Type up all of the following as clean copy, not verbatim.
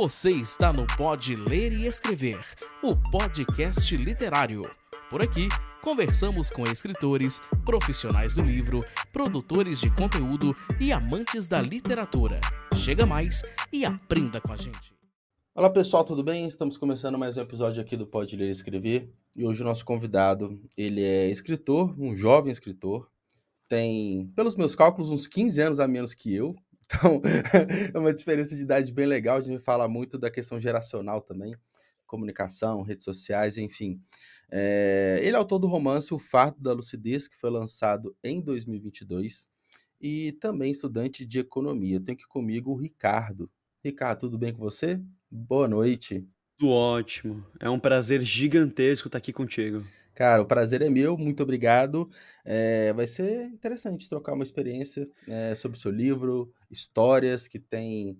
Você está no Pode Ler e Escrever, o podcast literário. Por aqui, conversamos com escritores, profissionais do livro, produtores de conteúdo e amantes da literatura. Chega mais e aprenda com a gente. Olá pessoal, tudo bem? Estamos começando mais um episódio aqui do Pode Ler e Escrever. E hoje o nosso convidado, ele é escritor, um jovem escritor. Tem, pelos meus cálculos, uns 15 anos a menos que eu. Então, é uma diferença de idade bem legal. A gente fala muito da questão geracional também. Comunicação, redes sociais, enfim. Ele é autor do romance O Fardo da Lucidez, que foi lançado em 2022. E também estudante de economia. Eu tenho aqui comigo o Ricardo. Ricardo, tudo bem com você? Boa noite. Tudo ótimo. É um prazer gigantesco estar aqui contigo. Cara, o prazer é meu, muito obrigado. Vai ser interessante trocar uma experiência sobre o seu livro, histórias que tem.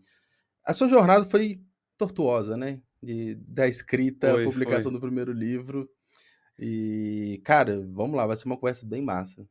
A sua jornada foi tortuosa, né? Da escrita à Foi. publicação do primeiro livro. E, cara, vamos lá, vai ser uma conversa bem massa.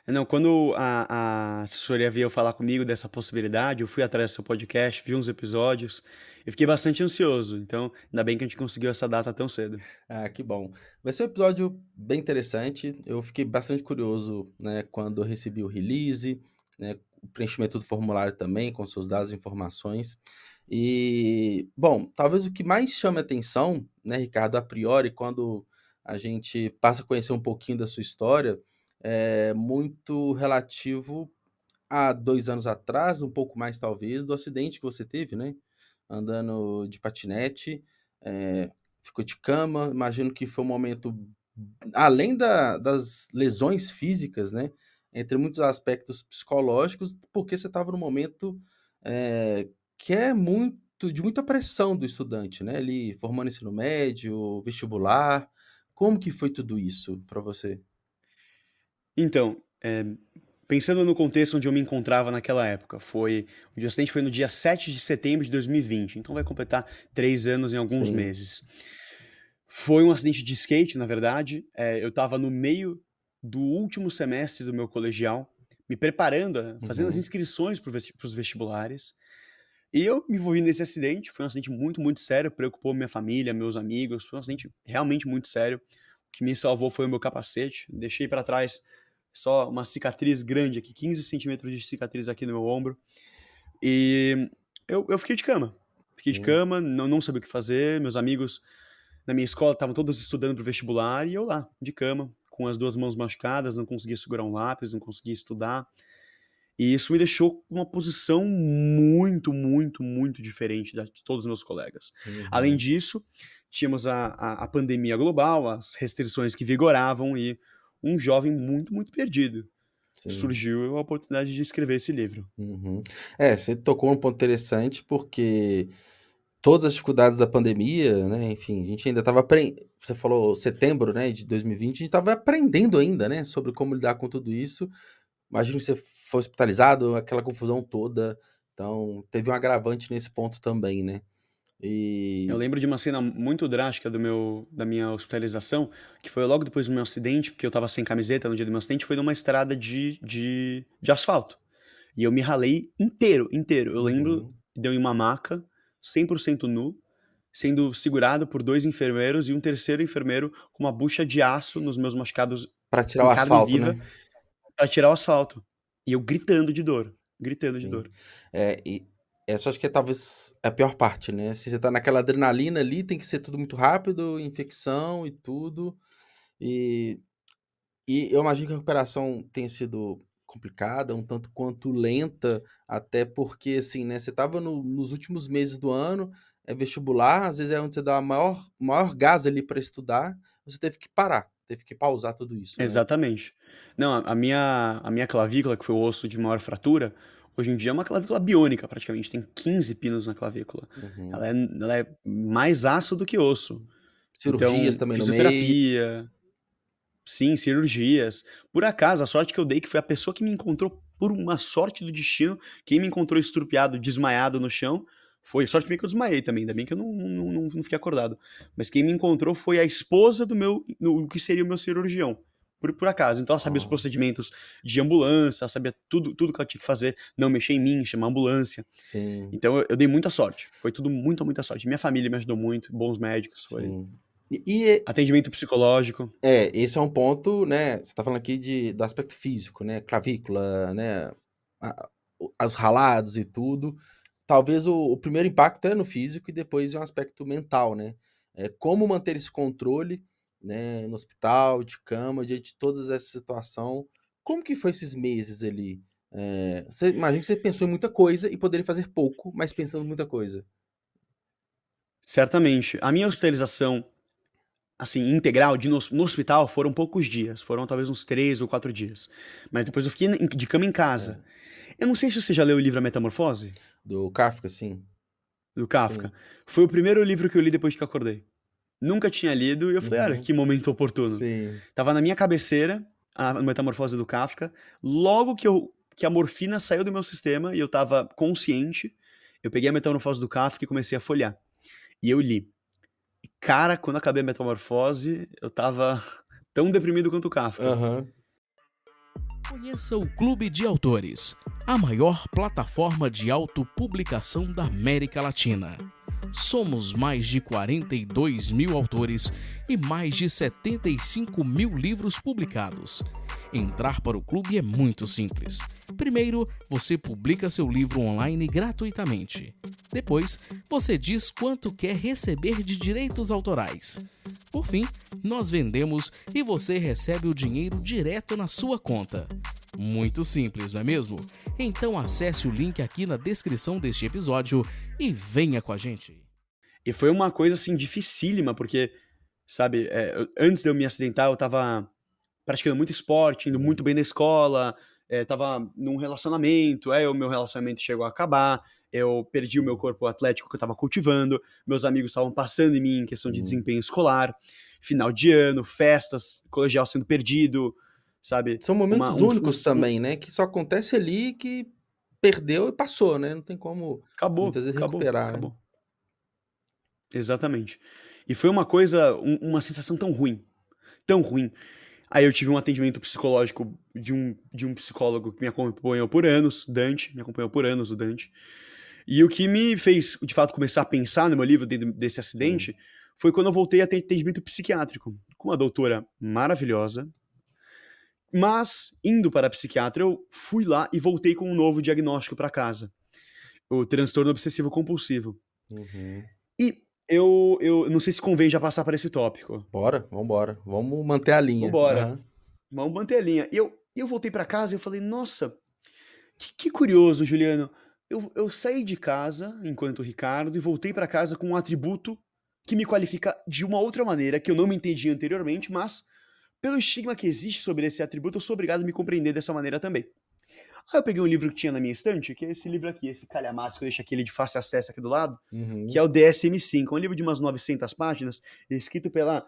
Não, quando a assessoria veio falar comigo dessa possibilidade, eu fui atrás do seu podcast, vi uns episódios e fiquei bastante ansioso. Então, ainda bem que a gente conseguiu essa data tão cedo. Ah, que bom. Vai ser um episódio bem interessante. Eu fiquei bastante curioso, né, quando eu recebi o release, né, o preenchimento do formulário também, com seus dados e informações. E, bom, talvez o que mais chame a atenção, né, Ricardo, a priori, quando a gente passa a conhecer um pouquinho da sua história, é muito relativo a 2 anos atrás, um pouco mais talvez, do acidente que você teve, né? Andando de patinete, eh, ficou de cama. Imagino que foi um momento, além das lesões físicas, né? Entre muitos aspectos psicológicos, porque você estava num momento que é de muita pressão do estudante, né? Ali formando ensino médio, vestibular. Como que foi tudo isso para você? Então, pensando no contexto onde eu me encontrava naquela época, o acidente foi no dia 7 de setembro de 2020, então vai completar 3 anos em alguns Sim. meses. Foi um acidente de skate, na verdade. Eu estava no meio do último semestre do meu colegial, me preparando, fazendo as Uhum. inscrições para os vestibulares. E eu me envolvi nesse acidente. Foi um acidente muito, muito sério. Preocupou minha família, meus amigos. Foi um acidente realmente muito sério. O que me salvou foi o meu capacete. Deixei para trás só uma cicatriz grande aqui, 15 centímetros de cicatriz aqui no meu ombro. E eu fiquei de cama. Fiquei de Hum. cama, não sabia o que fazer. Meus amigos na minha escola estavam todos estudando para o vestibular e eu lá, de cama, com as duas mãos machucadas, não conseguia segurar um lápis, não conseguia estudar. E isso me deixou numa posição muito, muito, muito diferente da de todos os meus colegas. Além Uhum. disso, tínhamos a pandemia global, as restrições que vigoravam e um jovem muito, muito perdido. Sim. Surgiu a oportunidade de escrever esse livro. Uhum. Você tocou num ponto interessante, porque todas as dificuldades da pandemia, né, enfim, a gente ainda estava você falou setembro, né, de 2020, a gente estava aprendendo ainda, né, sobre como lidar com tudo isso. Imagino que você foi hospitalizado, aquela confusão toda, então teve um agravante nesse ponto também, né. Eu E lembro de uma cena muito drástica da minha hospitalização, que foi logo depois do meu acidente, porque eu estava sem camiseta no dia do meu acidente, foi numa estrada de asfalto. E eu me ralei inteiro, inteiro. Eu lembro uhum. de eu em uma maca, 100% nu, sendo segurado por 2 enfermeiros e um terceiro enfermeiro com uma bucha de aço nos meus machucados Pra tirar o em carne asfalto, viva né. para tirar o asfalto. E eu gritando de dor, gritando de Sim. dor. E essa acho que é talvez a pior parte, né, se você tá naquela adrenalina ali, tem que ser tudo muito rápido, infecção e tudo, e eu imagino que a recuperação tenha sido complicada, um tanto quanto lenta, até porque, assim, né, você estava nos últimos meses do ano, é vestibular, às vezes é onde você dá maior gás ali para estudar, você teve que parar, teve que pausar tudo isso, né. Exatamente. Não, a minha clavícula, que foi o osso de maior fratura, hoje em dia é uma clavícula biônica praticamente, tem 15 pinos na clavícula. Uhum. Ela é mais aço do que osso. Cirurgias Então, também no meio. fisioterapia. Sim, cirurgias. Por acaso, a sorte que eu dei que foi a pessoa que me encontrou por uma sorte do destino, quem me encontrou estrupiado, desmaiado no chão, foi sorte minha que eu desmaiei também, ainda bem que eu não fiquei acordado. Mas quem me encontrou foi a esposa do que seria o meu cirurgião. por acaso. Então ela sabia os Ó, procedimentos de ambulância, ela sabia tudo que ela tinha que fazer, não mexer em mim, chamar a ambulância. sim, Então eu dei muita sorte. Foi tudo muita sorte. Minha família me ajudou muito, bons médicos, foi sim. E atendimento psicológico. esse é um ponto, né, você tá falando aqui do aspecto físico, né, clavícula, né, os ralados e tudo. Talvez o primeiro impacto é no físico e depois é um aspecto mental, né. Como manter esse controle, né, no hospital, de cama, diante de todas essa situação. Como que foi esses meses ali? Você imagino que você pensou em muita coisa e poderia fazer pouco, mas pensando em muita coisa. Certamente. A minha hospitalização, assim, integral no hospital foram poucos dias, foram talvez uns 3 ou 4 dias. Mas depois eu fiquei de cama em casa. É. Eu não sei se você já leu o livro A Metamorfose, Do Kafka, sim. do Kafka. Sim. Foi o primeiro livro que eu li depois que eu acordei. Nunca tinha lido e eu falei: "Olha, Uhum. que momento oportuno". Sim. Tava na minha cabeceira a Metamorfose do Kafka. Logo que a morfina saiu do meu sistema e eu estava consciente, eu peguei a Metamorfose do Kafka e comecei a folhear. E eu li. E cara, quando acabei a Metamorfose, eu estava tão deprimido quanto o Kafka. Aham. Conheça o Clube de Autores, a maior plataforma de autopublicação da América Latina. Somos mais de 42 mil autores e mais de 75 mil livros publicados. Entrar para o clube é muito simples. Primeiro, você publica seu livro online gratuitamente. Depois, você diz quanto quer receber de direitos autorais. Por fim, nós vendemos e você recebe o dinheiro direto na sua conta. Muito simples, não é mesmo? Então acesse o link aqui na descrição deste episódio e venha com a gente. E foi uma coisa, assim, dificílima, porque, sabe, antes de eu me acidentar, eu estava praticando muito esporte, indo muito bem na escola, estava num relacionamento, aí o meu relacionamento chegou a acabar, eu perdi o meu corpo atlético que eu estava cultivando, meus amigos estavam passando em mim em questão de Sim. desempenho escolar, final de ano, festas, colegial sendo perdido, sabe? São Uma, momentos únicos também, né, que só acontece ali, que perdeu e passou, né, não tem como acabou, muitas vezes acabou, recuperar, né. acabou. Exatamente. E foi uma coisa, uma sensação tão ruim, tão ruim. Aí eu tive um atendimento psicológico de um psicólogo que me acompanhou por anos, Dante, me acompanhou por anos, o Dante. E o que me fez, de fato, começar a pensar no meu livro desse Sim. acidente foi quando eu voltei a ter atendimento psiquiátrico, com uma doutora maravilhosa. Mas, indo para a psiquiatra, eu fui lá e voltei com um novo diagnóstico para casa: o transtorno obsessivo compulsivo. Uhum. E eu não sei se convém já passar para esse tópico. Bora, vamos embora, vamos manter a linha. Vambora. Aham. Vamos manter a linha. E eu voltei pra casa e eu falei: "Nossa, que curioso, Juliano. Eu saí de casa enquanto Ricardo e voltei pra casa com um atributo que me qualifica de uma outra maneira que eu não me entendia anteriormente, mas pelo estigma que existe sobre esse atributo, eu sou obrigado a me compreender dessa maneira também". Aí eu peguei um livro que tinha na minha estante, que é esse livro aqui, esse calhamaço que eu deixo aquele de fácil acesso aqui do lado, que é Uhum. o DSM-5. É um livro de umas 900 páginas, escrito pela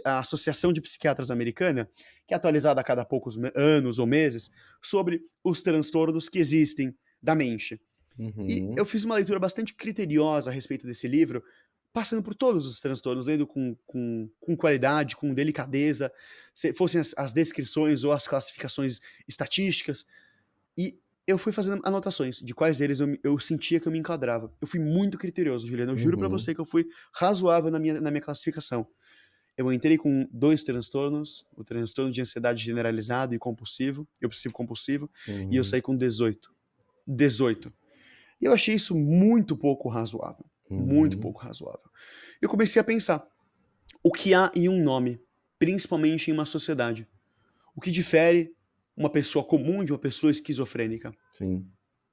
a Associação de Psiquiatras Americana, que é atualizada a cada poucos anos ou meses, sobre os transtornos que existem da mente. E eu Uhum. fiz uma leitura bastante criteriosa a respeito desse livro, passando por todos os transtornos, lendo com qualidade, com delicadeza, se fossem as descrições ou as classificações estatísticas, e eu fui fazendo anotações de quais deles eu sentia que eu me enquadrava. Eu fui muito criterioso, Juliano. Eu juro pra Uhum. você que eu fui razoável na minha classificação. Eu entrei com 2 transtornos, o transtorno de ansiedade generalizado e compulsivo, obsessivo compulsivo, e eu Uhum. saí com 18. 18. E eu achei isso muito pouco razoável. Muito Uhum. pouco razoável. Eu comecei a pensar: o que há em um nome, principalmente em uma sociedade? O que difere uma pessoa comum de uma pessoa esquizofrênica? Sim.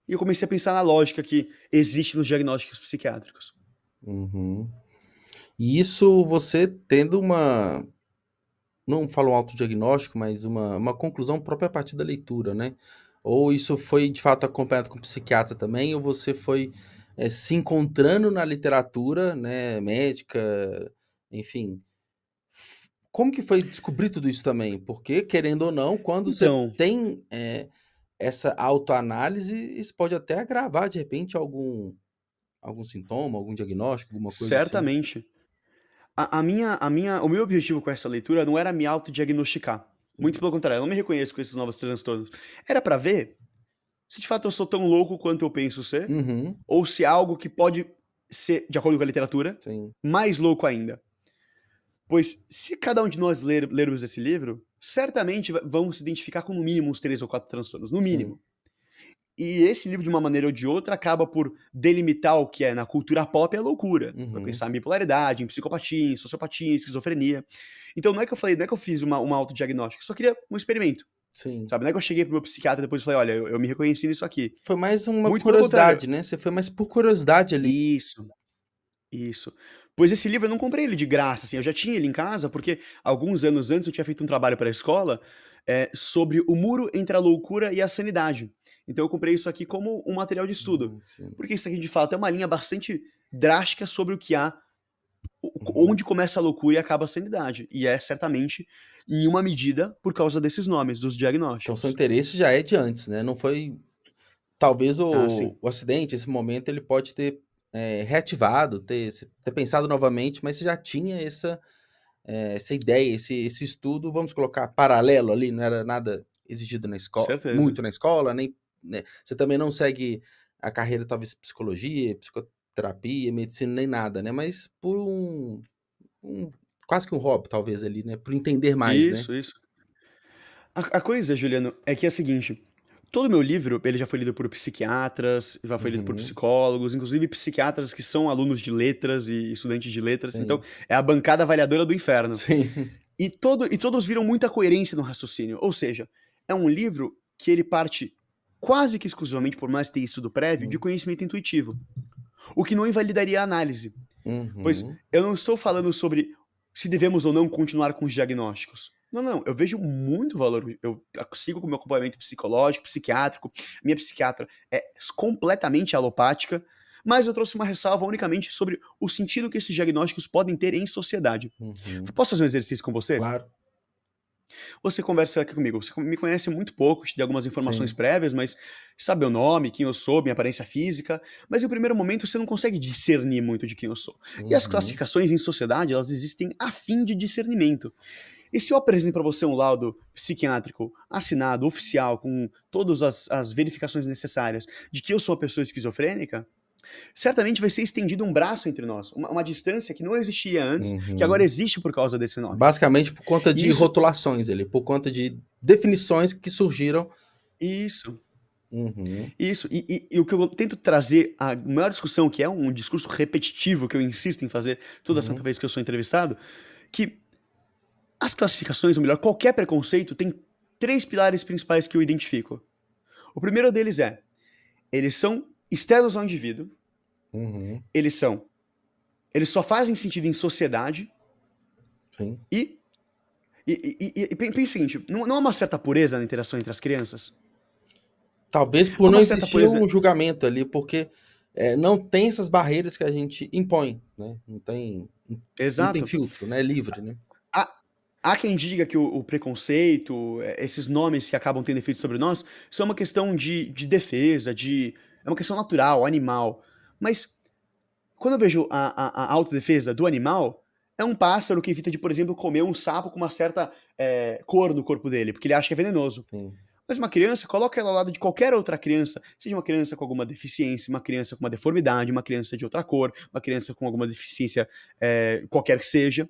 E eu comecei a pensar na lógica que existe nos diagnósticos psiquiátricos. Uhum. E isso você tendo uma, não falo um autodiagnóstico, mas uma conclusão própria a partir da leitura, né? Ou isso foi de fato acompanhado com psiquiatra também, ou você foi, se encontrando na literatura, né, médica, enfim. Como que foi descobrir tudo isso também? Porque, querendo ou não, quando você Então, tem, essa autoanálise, isso pode até agravar, de repente, algum sintoma, algum diagnóstico, alguma coisa assim. certamente, o meu objetivo com essa leitura não era me autodiagnosticar. Muito pelo contrário, eu não me reconheço com esses novos transtornos. Era pra ver se de fato eu sou tão louco quanto eu penso ser, Uhum, ou se é algo que pode ser, de acordo com a literatura, sim, mais louco ainda. Pois se cada um de nós lermos esse livro, certamente vamos se identificar com no mínimo uns 3 ou 4 transtornos, no sim. mínimo. E esse livro, de uma maneira ou de outra, acaba por delimitar o que é, na cultura pop, a loucura. Vai Uhum, pensar em bipolaridade, em psicopatia, em sociopatia, em esquizofrenia. Então não é que eu fiz uma autodiagnóstico, eu só queria um experimento, sim. sabe? Não é que eu cheguei pro meu psiquiatra e depois falei, olha, eu me reconheci nisso aqui. Foi mais uma Muito pelo contrário. curiosidade, né, você foi mais por curiosidade ali. Isso, isso. Pois esse livro eu não comprei ele de graça, assim, eu já tinha ele em casa, porque alguns anos antes eu tinha feito um trabalho para a escola, sobre o muro entre a loucura e a sanidade. Então eu comprei isso aqui como um material de estudo, Sim. porque isso aqui de fato é uma linha bastante drástica sobre o que há, Uhum. onde começa a loucura e acaba a sanidade. E é certamente, em uma medida, por causa desses nomes, dos Então seu diagnósticos. interesse já é de antes, né, não foi talvez Ah, sim. o acidente, esse momento, ele pode ter, reativado, ter pensado novamente, mas você já tinha essa ideia, esse estudo, vamos colocar, paralelo ali, não era nada exigido na escola Certeza. muito na escola, nem, né, você também não segue a carreira talvez psicologia, psicoterapia, medicina, nem nada, né, mas por um quase que um hobby talvez ali, né, por entender mais, né. Isso, isso. A coisa, Juliano, é que é a seguinte: todo meu livro, ele já foi lido por psiquiatras, já foi lido por Uhum, psicólogos, inclusive psiquiatras que são alunos de letras e estudantes de letras, então sim. é a bancada avaliadora do inferno. Sim. E todos viram muita coerência no raciocínio, ou seja, é um livro que ele parte quase que exclusivamente, por mais ter estudo prévio, de Hum. conhecimento intuitivo, o que não invalidaria a análise. Pois Uhum. eu não estou falando sobre se devemos ou não continuar com os diagnósticos. Não, não, eu vejo muito valor. Eu sigo com o meu acompanhamento psicológico, psiquiátrico. Minha psiquiatra é completamente alopática, mas eu trouxe uma ressalva unicamente sobre o sentido que esses diagnósticos podem ter em sociedade. Uhum. Posso fazer um exercício com você? Claro. Você conversa aqui comigo. Você me conhece muito pouco, te dei algumas informações Sim. prévias, mas sabe meu nome, quem eu sou, minha aparência física, mas em primeiro momento você não consegue discernir muito de quem eu sou. E as Uhum. classificações em sociedade, elas existem a fim de discernimento. E se eu apresento para você um laudo psiquiátrico assinado, oficial, com todas as verificações necessárias de que eu sou uma pessoa esquizofrênica, certamente vai ser estendido um braço entre nós, uma distância que não existia antes, que agora Uhum. existe por causa desse nome. Basicamente por conta E de rotulações ali, por conta de definições que surgiram. isso. Uhum. Isso, e o que eu tento trazer, a maior discussão, que é um discurso repetitivo, que eu insisto em fazer toda santa Uhum. vez que eu sou entrevistado, que as classificações, ou melhor, qualquer preconceito, tem 3 pilares principais que eu identifico. O primeiro deles é, eles são externos ao indivíduo, Uhum. eles são eles só fazem sentido em sociedade Sim. e pensa o seguinte, não há uma certa pureza na interação entre as crianças? Talvez Há por não uma certa existir pureza. um julgamento ali, porque, não tem essas barreiras que a gente impõe, né, não tem Exato. filtro, né, é livre, né. Há há quem diga que o preconceito, esses nomes que acabam tendo efeito sobre nós, são uma questão de defesa, é uma questão natural, animal. Mas quando eu vejo a autodefesa do animal, é um pássaro que evita de, por exemplo, comer um sapo com uma certa, cor no corpo dele, porque ele acha que é venenoso. Sim. Mas uma criança, coloca ela ao lado de qualquer outra criança, seja uma criança com alguma deficiência, uma criança com uma deformidade, uma criança de outra cor, uma criança com alguma deficiência, qualquer que seja,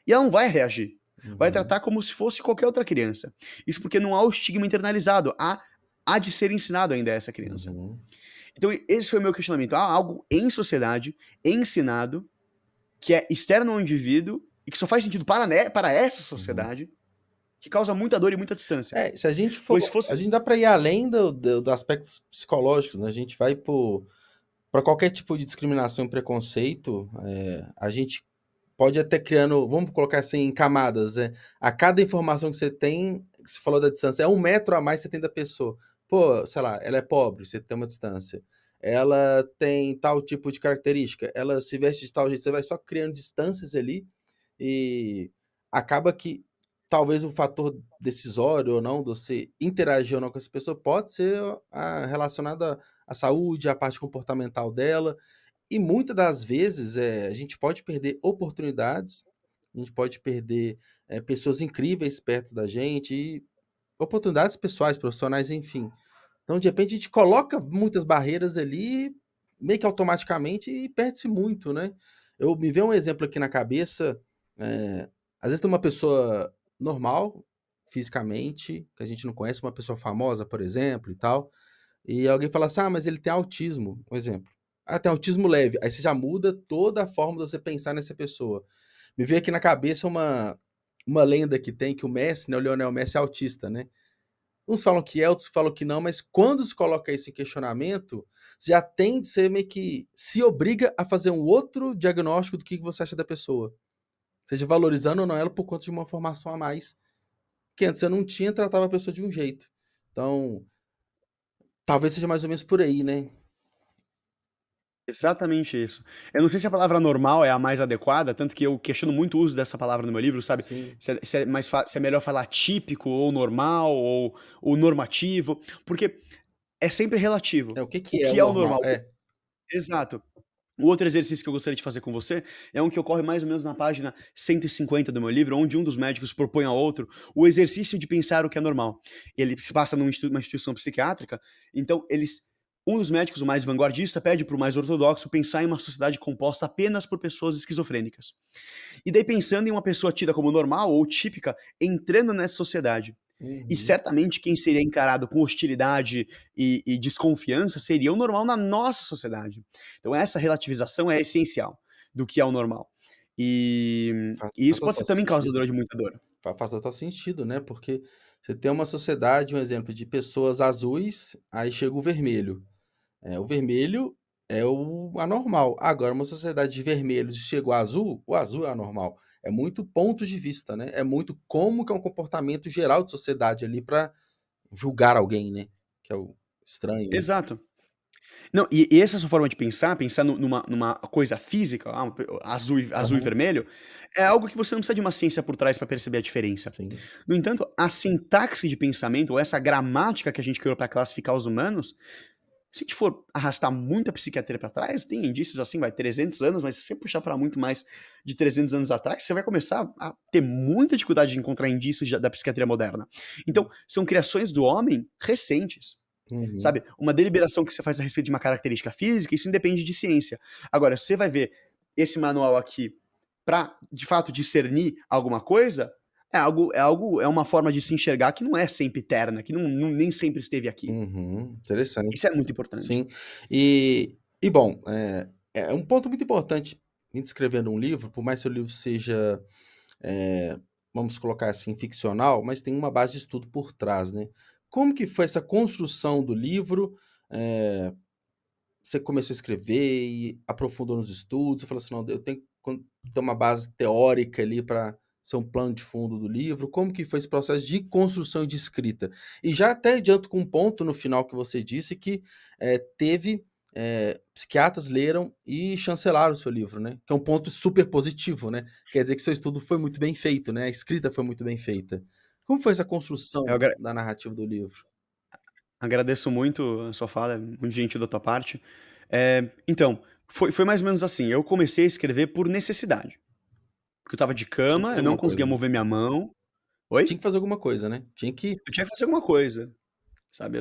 e ela não vai reagir. Vai Uhum. tratar como se fosse qualquer outra criança. Isso porque não há o estigma internalizado. Há de ser ensinado ainda a essa criança. Uhum. Então, esse foi o meu questionamento. Há algo em sociedade, ensinado, que é externo ao indivíduo e que só faz sentido para essa Uhum. sociedade, que causa muita dor e muita distância. É, se a gente for Pois se a fosse. gente dá para ir além do aspectos psicológicos, né, a gente vai para qualquer tipo de discriminação e preconceito, a gente pode até criando, vamos colocar assim, em camadas, a cada informação que você falou da distância, é 1 metro a mais que você tem da pessoa. Pô, sei lá, ela é pobre, você tem uma distância. Ela tem tal tipo de característica, ela se veste de tal jeito, você vai só criando distâncias ali, e acaba que talvez um fator decisório ou não, de você interagir ou não com essa pessoa, pode ser relacionado à saúde, à parte comportamental dela, e muitas das vezes, a gente pode perder oportunidades a gente pode perder pessoas incríveis perto da gente e oportunidades pessoais, profissionais, enfim. Então, de repente, a gente coloca muitas barreiras ali, meio que automaticamente, e perde-se muito, né? Eu me veio um exemplo aqui na cabeça, às vezes tem uma pessoa normal, fisicamente, que a gente não conhece, uma pessoa famosa, por exemplo, e tal, e alguém fala assim: "Ah, mas ele tem autismo", um exemplo. "Ah, tem autismo leve", aí você já muda toda a forma de você pensar nessa pessoa. Me veio aqui na cabeça uma lenda que tem que o Messi, né, o Lionel Messi é autista, né. Uns falam que é, outros falam que não, mas quando se coloca isso em questionamento, já tende a ser meio que se obriga a fazer um outro diagnóstico do que você acha da pessoa. Seja valorizando ou não ela por conta de uma formação a mais, que antes você não tinha, tratava a pessoa de um jeito. Então, talvez seja mais ou menos por aí, né. Exatamente isso. Eu não sei se a palavra normal é a mais adequada, tanto que eu questiono muito o uso dessa palavra no meu livro, sabe? Sim. Se é melhor falar típico ou normal ou normativo, porque é sempre relativo. É, o que O que é o que é o normal? normal? É. Exato. O outro exercício que eu gostaria de fazer com você é um que ocorre mais ou menos na página 150 do meu livro, onde um dos médicos propõe ao outro o exercício de pensar o que é normal. Ele se passa numa instituição psiquiátrica, então um dos médicos, o mais vanguardista, pede para o mais ortodoxo pensar em uma sociedade composta apenas por pessoas esquizofrênicas. E daí pensando em uma pessoa tida como normal ou típica entrando nessa sociedade. E Uhum, certamente quem seria encarado com hostilidade e desconfiança seria o normal na nossa sociedade. Então essa relativização é essencial do que é o normal. E faz isso pode total ser também sentido. causador de muita dor. Faz total sentido, né, porque você tem uma sociedade, um exemplo de pessoas azuis, aí chega o vermelho. O vermelho é o anormal. Agora, uma sociedade de vermelhos chega o azul é anormal. É muito ponto de vista, né? É muito como que é um comportamento geral de sociedade ali para julgar alguém, né? Que é o estranho, né? Exato. Não, e essa sua forma de pensar, pensar numa coisa física, azul e Aham, vermelho, é algo que você não precisa de uma ciência por trás para perceber a diferença. sim. No entanto, a sintaxe de pensamento, ou essa gramática que a gente criou para classificar os humanos, se a gente for arrastar muita psiquiatria para trás, tem indícios assim, vai 300 anos, mas se você puxar para muito mais de 300 anos atrás, você vai começar a ter muita dificuldade de encontrar indícios da psiquiatria moderna. Então, são criações do homem recentes. Uhum, Sabe? Uma deliberação que você faz a respeito de uma característica física, isso independe de ciência. Agora, você vai ver esse manual aqui para, de fato, discernir alguma coisa, é uma forma de se enxergar que não é sempre eterna, que nem sempre esteve aqui. uhum, interessante. Isso é muito importante. Sim. E bom, é um ponto muito importante em descrever num livro, por mais que o livro seja, eh, vamos colocar assim, ficcional, mas tem uma base de estudo por trás, né. Como que foi essa construção do livro? Eh, Você começou a escrever e aprofundou nos estudos, você falou assim: "Não, eu tenho que ter uma base teórica ali para ser um plano de fundo do livro". Como que foi esse processo de construção e de escrita? E já até adianto com um ponto no final que você disse que, teve, psiquiatras leram e chancelaram o seu livro, né, que é um ponto super positivo, né, quer dizer que seu estudo foi muito bem feito, né, a escrita foi muito bem feita. Como foi essa Eu construção agra da narrativa do livro? agradeço muito a sua fala, é muito gentil da tua parte. Então, foi mais ou menos assim, eu comecei a escrever por necessidade, porque eu estava de Tinha que cama, fazer eu não alguma conseguia coisa, né? mover minha mão. Oi? Tinha que fazer alguma coisa, né? Tinha que Eu tinha que fazer alguma coisa. Sabe,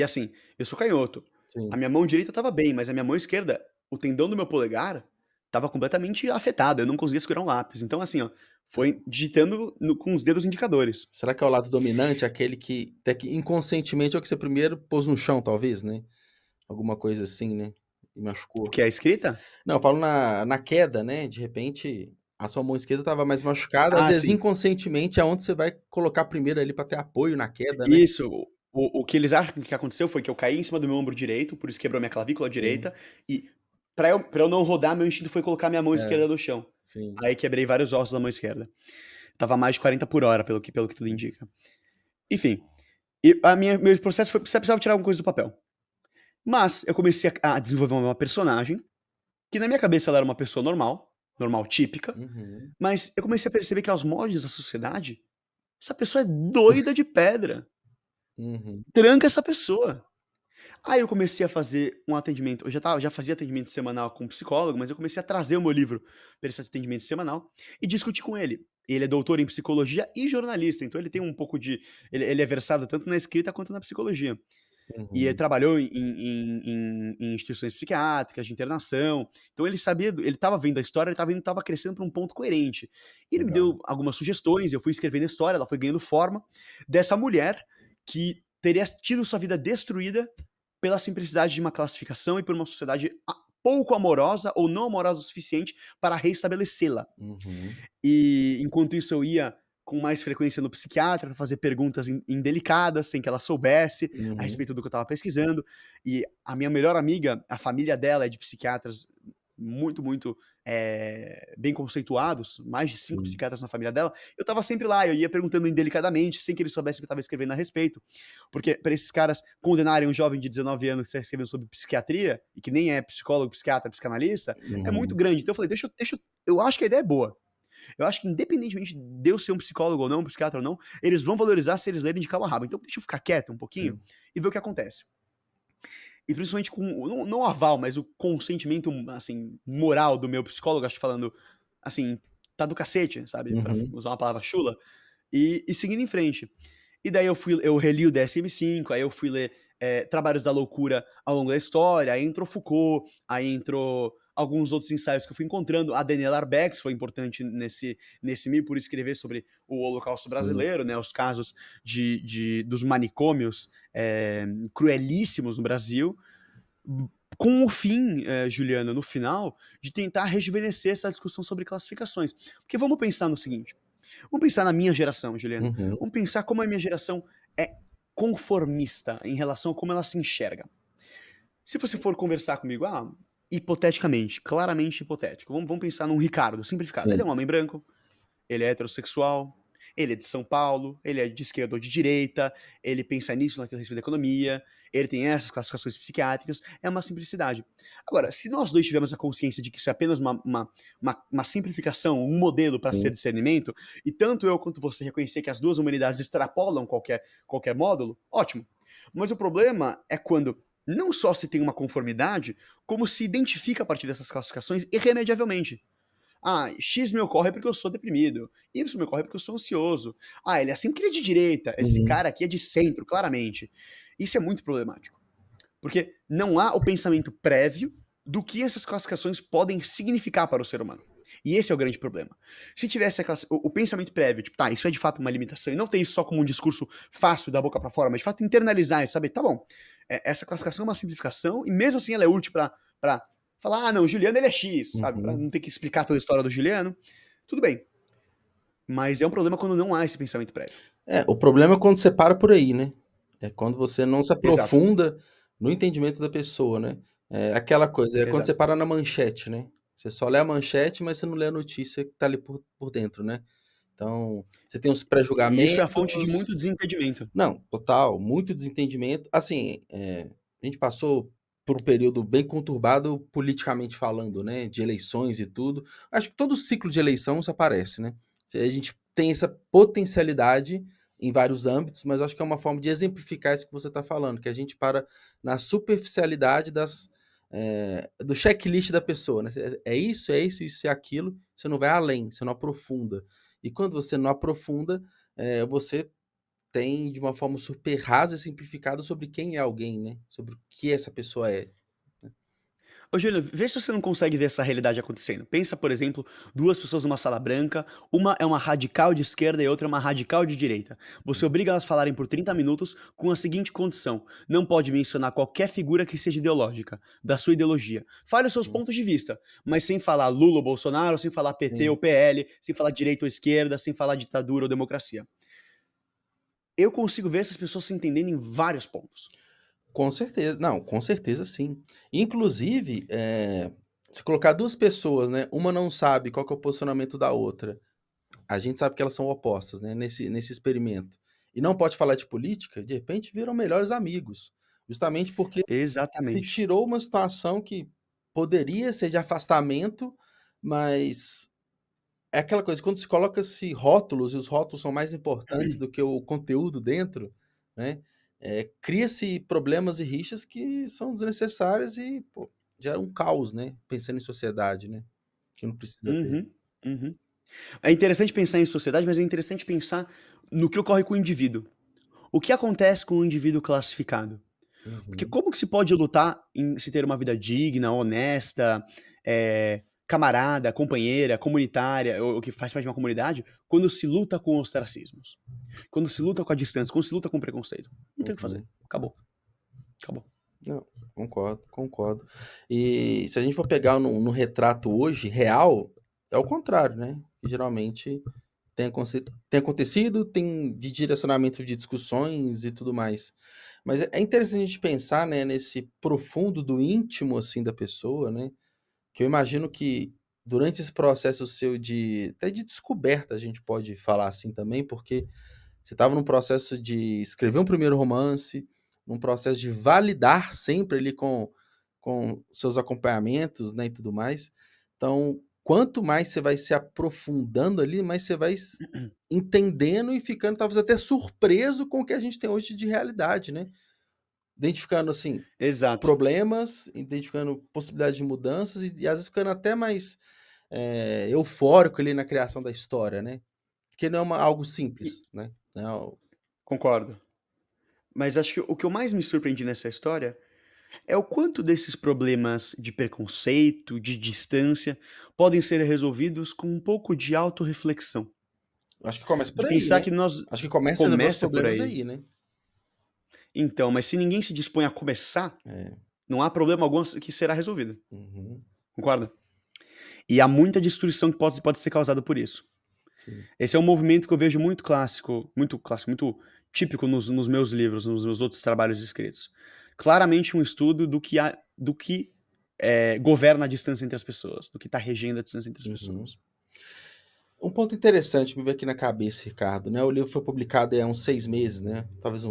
assim, eu sou canhoto. A sim. minha mão direita estava bem, mas a minha mão esquerda, o tendão do meu polegar estava completamente afetado, eu não conseguia segurar um lápis. Então, assim, ó, foi digitando com os dedos indicadores. Será que é o lado dominante, aquele que até que inconscientemente é o que você primeiro pôs no chão, talvez, né? Alguma coisa assim, né? E O machucou. que é a escrita? Não, eu falo na queda, né? De repente, a sua mão esquerda estava mais machucada, às Ah, vezes sim. inconscientemente é onde você vai colocar primeiro ali para ter apoio na queda, né? Isso, o que eles acham que aconteceu foi que eu caí em cima do meu ombro direito, por isso quebrou minha clavícula direita, Sim, e pra eu não rodar, meu instinto foi colocar minha mão é, esquerda no chão. sim. Aí quebrei vários ossos da mão esquerda. Tava mais de 40 por hora, pelo que tudo indica. Enfim, meu processo foi, você precisava tirar alguma coisa do papel. Mas eu comecei a desenvolver uma personagem, que na minha cabeça ela era uma pessoa normal, normal típica, Uhum. mas eu comecei a perceber que aos moldes da sociedade, essa pessoa é doida de pedra. Uhum. Tranca essa pessoa. Aí eu comecei a fazer um atendimento, já fazia atendimento semanal com um psicólogo, mas eu comecei a trazer o meu livro para esse atendimento semanal e discutir com ele. Ele é doutor em psicologia e jornalista, então ele tem um pouco de ele é versado tanto na escrita quanto na psicologia. E ele Uhum. trabalhou em instituições psiquiátricas, de internação, então ele sabia ele estava vendo a história, ele estava crescendo para um ponto coerente. E ele me Legal. deu algumas sugestões, eu fui escrevendo a história, ela foi ganhando forma, dessa mulher que teria tido sua vida destruída pela simplicidade de uma classificação e por uma sociedade pouco amorosa ou não amorosa o suficiente para restabelecê-la. Uhum. E enquanto isso eu ia com mais frequência no psiquiatra pra fazer perguntas indelicadas, sem que ela soubesse a Uhum. respeito do que eu estava pesquisando. E a minha melhor amiga, a família dela é de psiquiatras muito, muito, bem conceituados, mais de 5 Sim. psiquiatras na família dela. Eu estava sempre lá, eu ia perguntando indelicadamente, sem que eles soubessem o que eu estava escrevendo a respeito. Porque para esses caras condenarem um jovem de 19 anos que está escrevendo sobre psiquiatria, e que nem é psicólogo, psiquiatra, psicanalista, é muito Uhum. grande. Então eu falei: "Deixa eu acho que a ideia é boa. Eu acho que independentemente de eu ser um psicólogo ou não, um psiquiatra ou não, eles vão valorizar se eles lerem de cabo a rabo. Então deixa eu ficar quieto um pouquinho Sim. e ver o que acontece." E principalmente com não o aval, mas o consentimento, assim, moral do meu psicólogo, acho que falando, assim, tá do cacete, sabe, pra Uhum. usar uma palavra chula, e seguindo em frente. E daí eu reli o DSM-5, aí eu fui ler, Trabalhos da Loucura ao longo da história, aí entrou Foucault, aí entrou alguns outros ensaios que eu fui encontrando, a Daniela Arbex foi importante nesse meio, por escrever sobre o Holocausto Sim. brasileiro, né, os casos dos manicômios, cruelíssimos no Brasil, com o fim, Juliana, no final, de tentar rejuvenescer essa discussão sobre classificações. Porque vamos pensar no seguinte, vamos pensar na minha geração, Juliana. Uhum. Vamos pensar como a minha geração é conformista em relação a como ela se enxerga. Se você for conversar comigo, hipoteticamente, claramente hipotético, vamos pensar num Ricardo, simplificado. Ele é Sim. um homem branco, ele é heterossexual, ele é de São Paulo, ele é de esquerda ou de direita, ele pensa nisso, naquilo a respeito da economia, ele tem essas classificações psiquiátricas, é uma simplicidade. Agora, se nós dois tivermos a consciência de que isso é apenas uma simplificação, um modelo para ser Sim. discernimento, e tanto eu quanto você reconhecer que as duas humanidades extrapolam qualquer módulo, ótimo. Mas o problema é quando não só se tem uma conformidade, como se identifica a partir dessas classificações irremediavelmente. X me ocorre porque eu sou deprimido. Y me ocorre porque eu sou ansioso. Ele é assim porque ele é de direita. Esse Uhum. cara aqui é de centro, claramente. Isso é muito problemático. Porque não há o pensamento prévio do que essas classificações podem significar para o ser humano. E esse é o grande problema. Se tivesse o pensamento prévio, tipo, tá, isso é de fato uma limitação, e não ter isso só como um discurso fácil da boca para fora, mas de fato internalizar e saber, tá bom, essa classificação é uma simplificação, e mesmo assim ela é útil para falar, não, o Juliano ele é X, sabe? Para Uhum. não ter que explicar toda a história do Juliano. Tudo bem. Mas é um problema quando não há esse pensamento prévio. O problema é quando você para por aí, né. É quando você não se Exato, aprofunda no entendimento da pessoa, né. É aquela coisa, é quando você exato. para na manchete, né. Você só lê a manchete, mas você não lê a notícia que tá ali por dentro, né. Então, você tem os E isso é a fonte de pré-julgamentos. muito desentendimento. Não, total, muito desentendimento. Assim, a gente passou por um período bem conturbado politicamente falando, né, de eleições e tudo. Acho que todo ciclo de eleição isso aparece, né. Se a gente tem essa potencialidade em vários âmbitos, mas acho que é uma forma de exemplificar isso que você está falando, que a gente para na superficialidade do checklist da pessoa, né. É isso, é isso, isso e aquilo, você não vai além, você não aprofunda. E quando você não aprofunda, você tem de uma forma super rasa e simplificada sobre quem é alguém, né, sobre o que essa pessoa é. Ô, Júlio, vê se você não consegue ver essa realidade acontecendo. Pensa, por exemplo, duas pessoas numa sala branca, uma é uma radical de esquerda e outra é uma radical de direita. Você obriga elas a falarem por 30 minutos com a seguinte condição: não pode mencionar qualquer figura que seja ideológica, da sua ideologia. Fale os seus Uhum. pontos de vista, mas sem falar Lula ou Bolsonaro, sem falar PT Sim, ou PL, sem falar direita ou esquerda, sem falar ditadura ou democracia. Eu consigo ver essas pessoas se entendendo em vários pontos. com certeza. Não, com certeza sim. Inclusive, se colocar 2 pessoas, né, uma não sabe qual que é o posicionamento da outra, a gente sabe que elas são opostas, né, nesse experimento, e não pode falar de política, de repente viram melhores amigos, justamente porque se Exatamente. tirou uma situação que poderia ser de afastamento, mas é aquela coisa, quando se coloca-se rótulos, e os rótulos são mais importantes do que o conteúdo dentro, né, cria-se problemas e rixas que são desnecessárias e, pô, gera um caos, né? Pensando em sociedade, né? Que não precisa ter. Uhum, uhum. É interessante pensar em sociedade, mas é interessante pensar no que ocorre com o indivíduo. O que acontece com o indivíduo classificado? Porque Uhum, como que se pode lutar em se ter uma vida digna, honesta, camarada, companheira, comunitária, ou que faz parte de uma comunidade, quando se luta com ostracismos? Quando se luta com a distância, quando se luta com o preconceito? Não tem o que fazer. uhum. Acabou. Acabou. Não, concordo, concordo. E se a gente for pegar no retrato hoje, real, é o contrário, né? Que geralmente tem acontecido, tem de direcionamento de discussões e tudo mais. Mas é interessante a gente pensar, né, nesse profundo do íntimo, assim, da pessoa, né? Que eu imagino que durante esse processo seu até de descoberta, a gente pode falar assim também, porque você estava num processo de escrever um primeiro romance, num processo de validar sempre ali com seus acompanhamentos, né, e tudo mais. Então, quanto mais você vai se aprofundando ali, mais você vai entendendo e ficando talvez até surpreso com o que a gente tem hoje de realidade, né? Identificando, assim, Exato. problemas, identificando possibilidades de mudanças e às vezes ficando até mais eufórico ali na criação da história, né? Porque não é algo E- simples, né? Não é Concordo. Mas acho que o que eu mais me surpreendi nessa história é o quanto desses problemas de preconceito, de distância, podem ser resolvidos com um pouco de autorreflexão. acho que começa por De aí, pensar né. que nós Acho que começa a resolver os começa por problemas aí. aí, né. Então, mas se ninguém se dispõe a começar, É. não há problema algum que será resolvido. Uhum. Concorda? E há muita destruição que pode ser causada por isso. Sim. Esse é um movimento que eu vejo muito clássico, muito típico nos meus livros, nos meus outros trabalhos escritos. Claramente um estudo do que governa a distância entre as pessoas, do que está regendo a distância entre as Uhum. pessoas. Um ponto interessante me veio aqui na cabeça, Ricardo, né, o livro foi publicado há uns 6 meses, né, talvez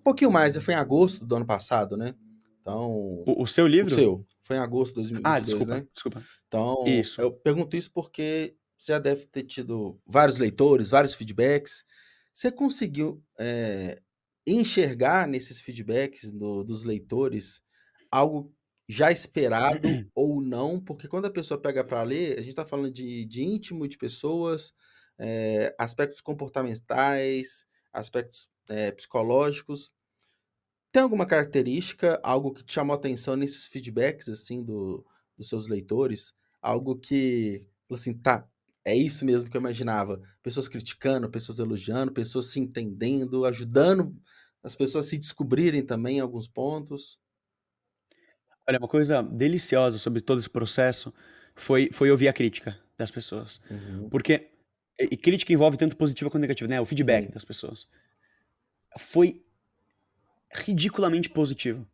pouquinho mais, foi em agosto do ano passado, né. Então, O seu o livro? seu, foi em agosto de dois mil e Ah, vinte e dois, desculpa, né. desculpa. Então, Isso. eu pergunto isso porque você já deve ter tido vários leitores, vários feedbacks. Você conseguiu, enxergar nesses feedbacks dos leitores algo já esperado ou não? Porque quando a pessoa pega para ler, a gente está falando de íntimo de pessoas, aspectos comportamentais, aspectos, psicológicos. Tem alguma característica, algo que te chamou atenção nesses feedbacks, assim, dos seus leitores? Algo que falou assim: "Tá, é isso mesmo que eu imaginava". Pessoas criticando, pessoas elogiando, pessoas se entendendo, ajudando as pessoas a se descobrirem também em alguns pontos. Olha, uma coisa deliciosa sobre todo esse processo foi ouvir a crítica das pessoas. Uhum. Porque e crítica envolve tanto positiva quanto negativa, né, o feedback Sim. das pessoas. Foi ridiculamente positivo.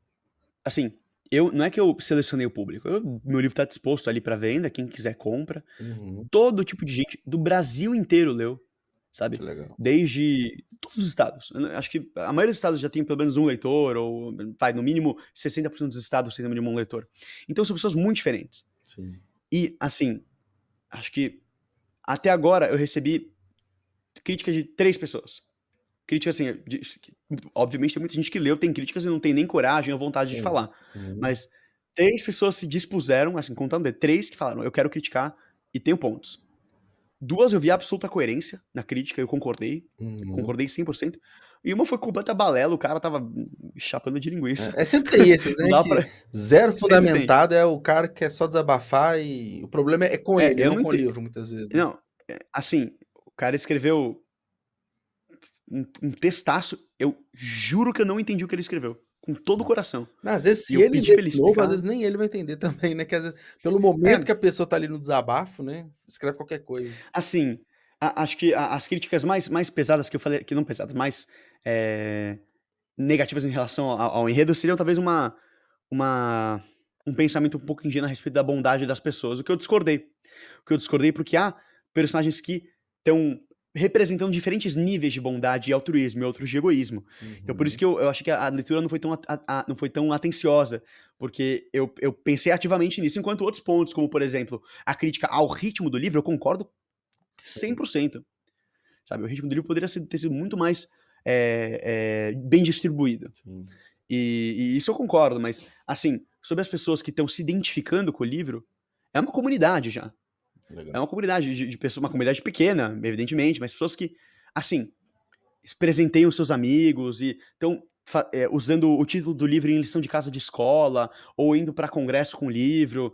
Assim, eu não é que eu selecionei o público, meu livro está disposto ali para venda, quem quiser compra. Uhum. Todo tipo de gente do Brasil inteiro leu, Que sabe. legal. Desde todos os estados. Eu acho que a maioria dos estados já tem pelo menos um leitor ou vai, no mínimo 60% dos estados tem no mínimo um leitor. Então são pessoas muito diferentes. Sim. E, assim, acho que até agora eu recebi crítica de 3 pessoas. Crítica, assim, obviamente tem muita gente que leu, tem críticas e não tem nem coragem ou vontade de Sim. falar. Uhum. Mas 3 pessoas se dispuseram, assim, contando 3 que falaram: "Eu quero criticar e tenho pontos". 2 eu vi absoluta coerência na crítica, eu Uhum. concordei 100%. E uma foi completa balela, o cara estava chapando de linguiça. Sempre tem esses, Não né, dava que pra zero sempre tem. fundamentado, é o cara que quer só desabafar e o problema é com ele, Eu não não com o enten livro, muitas vezes, né. não, assim, o cara escreveu um textaço, eu juro que eu não entendi o que ele escreveu, com todo o coração. Não, às vezes, E se eu ele pedi ler pra ele de novo, às explicar. vezes nem ele vai entender também, né, que às vezes, pelo momento que É, a pessoa tá ali no desabafo, né, escreve qualquer coisa. assim, acho que as críticas mais pesadas que eu falei, que não pesadas, mais, eh, negativas em relação ao enredo seriam talvez uma um pensamento um pouco ingênuo a respeito da bondade das pessoas, o que eu discordei. O que eu discordei, porque há personagens que estão representando diferentes níveis de bondade e altruísmo, e outros de egoísmo. Então por isso Uhum. que eu achei que a leitura não foi tão não foi tão atenciosa, porque eu pensei ativamente nisso, enquanto outros pontos, como por exemplo, a crítica ao ritmo do livro, eu concordo Sim. 100%. Sabe, o ritmo do livro poderia ter sido muito mais, bem distribuída. Sim, E isso eu concordo, mas, assim, sobre as pessoas que estão se identificando com o livro, é uma comunidade já. É legal. uma comunidade de pessoas, uma comunidade pequena, evidentemente, mas pessoas que, assim, presenteiam seus amigos e estão usando o título do livro em lição de casa de escola, ou indo para congresso com o livro,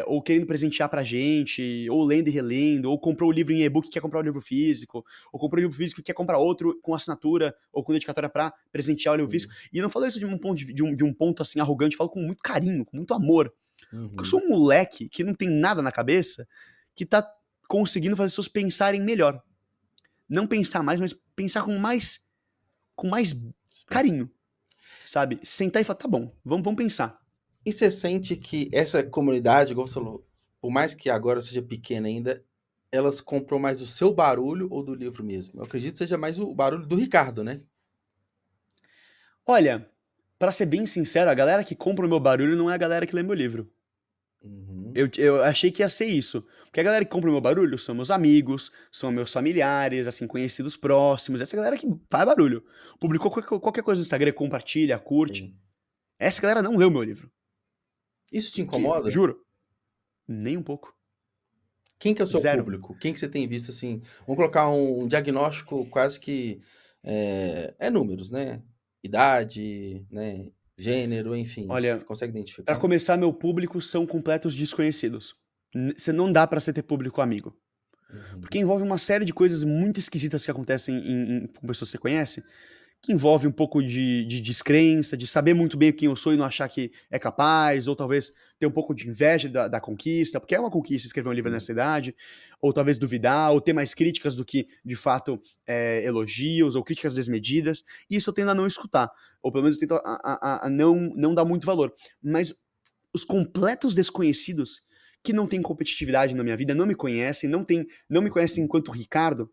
ou querendo presentear pra gente, ou lendo e relendo, ou comprou o livro em e-book e quer comprar o livro físico, ou comprou o livro físico e quer comprar outro com assinatura ou com dedicatória pra presentear o livro físico. Sim. E eu não falo isso de um ponto, de um ponto assim arrogante, eu falo com muito carinho, com muito amor. Porque eu sou Uhum. um moleque que não tem nada na cabeça, que tá conseguindo fazer as pessoas pensarem melhor. Não pensar mais, mas pensar com mais Sim. carinho, sabe? Sentar e falar, tá bom, vamos pensar. E você sente que essa comunidade, igual você falou, por mais que agora seja pequena ainda, elas compram mais o seu barulho ou do livro mesmo? Eu acredito que seja mais o barulho do Ricardo, né? Olha, pra ser bem sincero, a galera que compra o meu barulho não é a galera que lê meu livro. Uhum. Eu achei que ia ser isso. Porque a galera que compra o meu barulho são meus amigos, são meus familiares, assim, conhecidos próximos. Essa galera que faz barulho. Publicou qualquer coisa no Instagram, compartilha, curte. Sim. Essa galera não leu meu livro. Isso te Que, incomoda? juro, nem um pouco. Quem que é o seu Zero. público? Quem que você tem visto assim? Vamos colocar um diagnóstico quase que é números, né? Idade, né? Gênero, enfim. Você Olha, consegue pra identificar? começar, meu público são completos desconhecidos. Você não dá pra você ter público amigo. Uhum. Porque envolve uma série de coisas muito esquisitas que acontecem com pessoas que você conhece, que envolve um pouco de descrença, de saber muito bem quem eu sou e não achar que é capaz, ou talvez ter um pouco de inveja da conquista, porque é uma conquista escrever um livro Sim. nessa idade, ou talvez duvidar, ou ter mais críticas do que, de fato, elogios, ou críticas desmedidas, e isso eu tendo a não escutar, ou pelo menos eu tento a não dar muito valor. Mas os completos desconhecidos que não têm competitividade na minha vida, não me conhecem, não me conhecem enquanto Ricardo,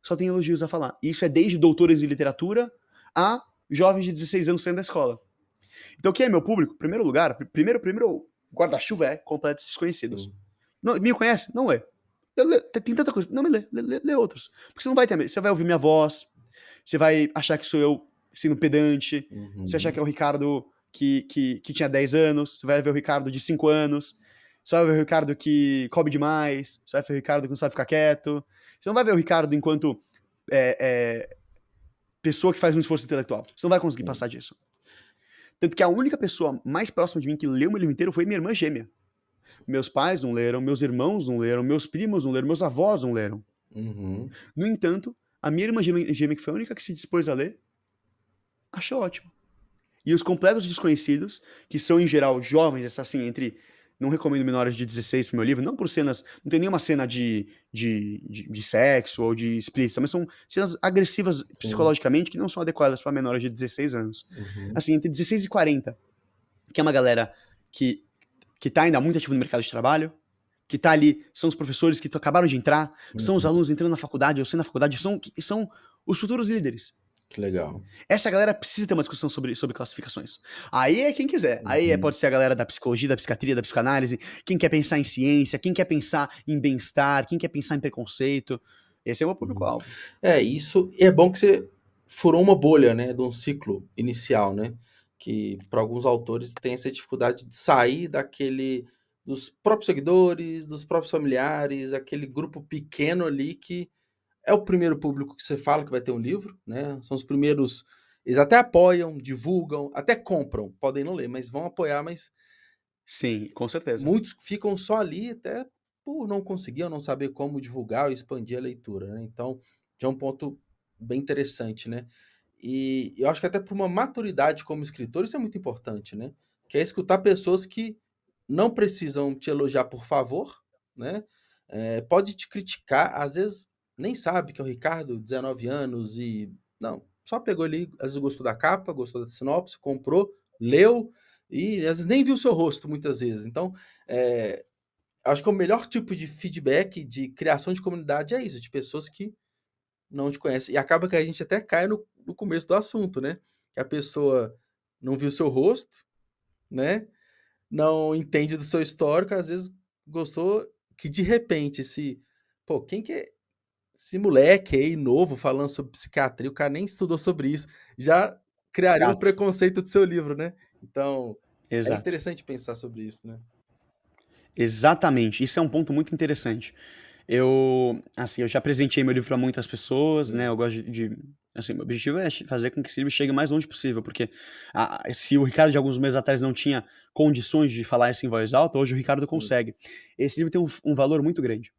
só tem elogios a falar. E isso é desde doutores de literatura a jovens de 16 anos saindo da escola. Então, quem é meu público? Primeiro lugar, primeiro guarda-chuva é completos desconhecidos. Sim. Não, me conhece? Não lê. Tem tanta coisa. Não me lê outros. Porque você não vai ter. Você vai ouvir minha voz, você vai achar que sou eu sendo pedante, você vai achar Uhum. que é o Ricardo que tinha 10 anos, você vai ver o Ricardo de 5 anos, você vai ver o Ricardo que come demais, você vai ver o Ricardo que não sabe ficar quieto, você não vai ver o Ricardo enquanto é, é, pessoa que faz um esforço intelectual. Você não vai conseguir Sim. passar disso. Tanto que a única pessoa mais próxima de mim que leu meu livro inteiro foi minha irmã gêmea. Meus pais não leram, meus irmãos não leram, meus primos não leram, meus avós não leram. Uhum. No entanto, a minha irmã gêmea, que foi a única que se dispôs a ler, achou ótimo. E os completos desconhecidos, que são em geral jovens, assim, entre. Não recomendo menores de 16 pro meu livro, não por cenas. Não tem nenhuma cena de sexo ou de explícita, mas são cenas agressivas Sim. psicologicamente que não são adequadas para menores de 16 anos. Uhum. Assim, entre 16 e 40, que é uma galera que, que tá ainda muito ativa no mercado de trabalho, que tá ali, são os professores que acabaram de entrar, são os Uhum. alunos entrando na faculdade, ou sendo na faculdade, são os futuros líderes. Que legal. Essa galera precisa ter uma discussão sobre classificações. Aí é quem quiser. Uhum. Pode ser a galera da psicologia, da psiquiatria, da psicanálise, quem quer pensar em ciência, quem quer pensar em bem-estar, quem quer pensar em preconceito. Esse é o meu Uhum. público-alvo. Isso é bom que você furou uma bolha, né, de um ciclo inicial, né, que para alguns autores tem essa dificuldade de sair daquele dos próprios seguidores, dos próprios familiares, aquele grupo pequeno ali que é o primeiro público que você fala que vai ter um livro, né, são os primeiros, eles até apoiam, divulgam, até compram, podem não ler, mas vão apoiar, mas Sim, com certeza. muitos ficam só ali até por não conseguir ou não saber como divulgar ou expandir a leitura, né, então já é um ponto bem interessante, né. E eu acho que até para uma maturidade como escritor isso é muito importante, né, que é escutar pessoas que não precisam te elogiar por favor, né, pode te criticar, às vezes nem sabe que é o Ricardo, 19 anos e não, só pegou ali, às vezes gostou da capa, gostou da sinopse, comprou, leu e às vezes nem viu o seu rosto muitas vezes. Então, eh, acho que o melhor tipo de feedback, de criação de comunidade é isso, de pessoas que não te conhecem. E acaba que a gente até cai no começo do assunto, né, que a pessoa não viu o seu rosto, né, não entende do seu histórico, às vezes gostou que de repente esse pô, quem que é esse moleque aí novo falando sobre psiquiatria, o cara nem estudou sobre isso, já criaria um Exato, preconceito do seu livro, né. Então, é exato. interessante pensar sobre isso, né. Exatamente, isso é um ponto muito interessante. Eu já apresentei meu livro para muitas pessoas, né, Sim, eu gosto assim, meu objetivo é fazer com que esse livro chegue o mais longe possível, porque se o Ricardo de alguns meses atrás não tinha condições de falar isso em voz alta, hoje o Ricardo sim. consegue. Esse livro tem um valor muito grande,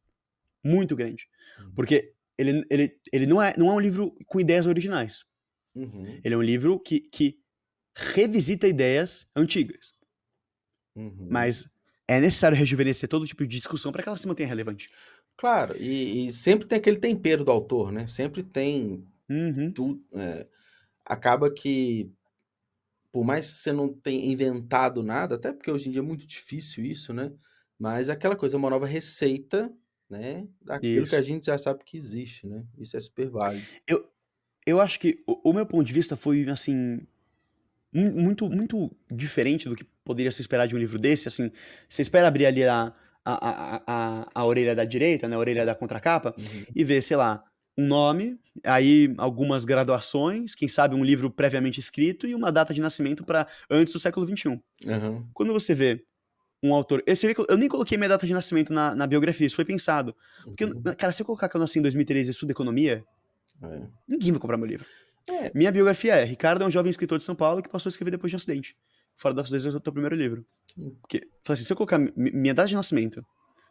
Uhum. porque ele não é um livro com ideias originais, Uhum, ele é um livro que revisita ideias antigas, uhum. mas é necessário rejuvenescer todo tipo de discussão para que ela se mantenha relevante. Claro, e sempre tem aquele tempero do autor, né, sempre tem Uhum, acaba que, por mais que você não tenha inventado nada, até porque hoje em dia é muito difícil isso, né, mas é aquela coisa, uma nova receita, né, daquilo que a isso. gente já sabe que existe, né, isso é super válido. Eu eu acho que o meu ponto de vista foi, assim, muito diferente do que poderia se esperar de um livro desse, assim, você espera abrir ali a orelha da direita, né, a orelha da contracapa, Uhum, e ver, sei lá, um nome, aí algumas graduações, quem sabe um livro previamente escrito e uma data de nascimento para antes do século XXI. aham, Quando você vê um autor você vê que eu nem coloquei minha data de nascimento na biografia, isso foi pensado, porque uhum, cara, se eu colocar que eu nasci em 2003 e estudo economia, é. ninguém vai comprar meu livro. É, Minha biografia é: Ricardo é um jovem escritor de São Paulo que passou a escrever depois de um acidente. Fora das Vezes é o teu primeiro livro. sim, Porque, falei assim, se eu colocar minha data de nascimento,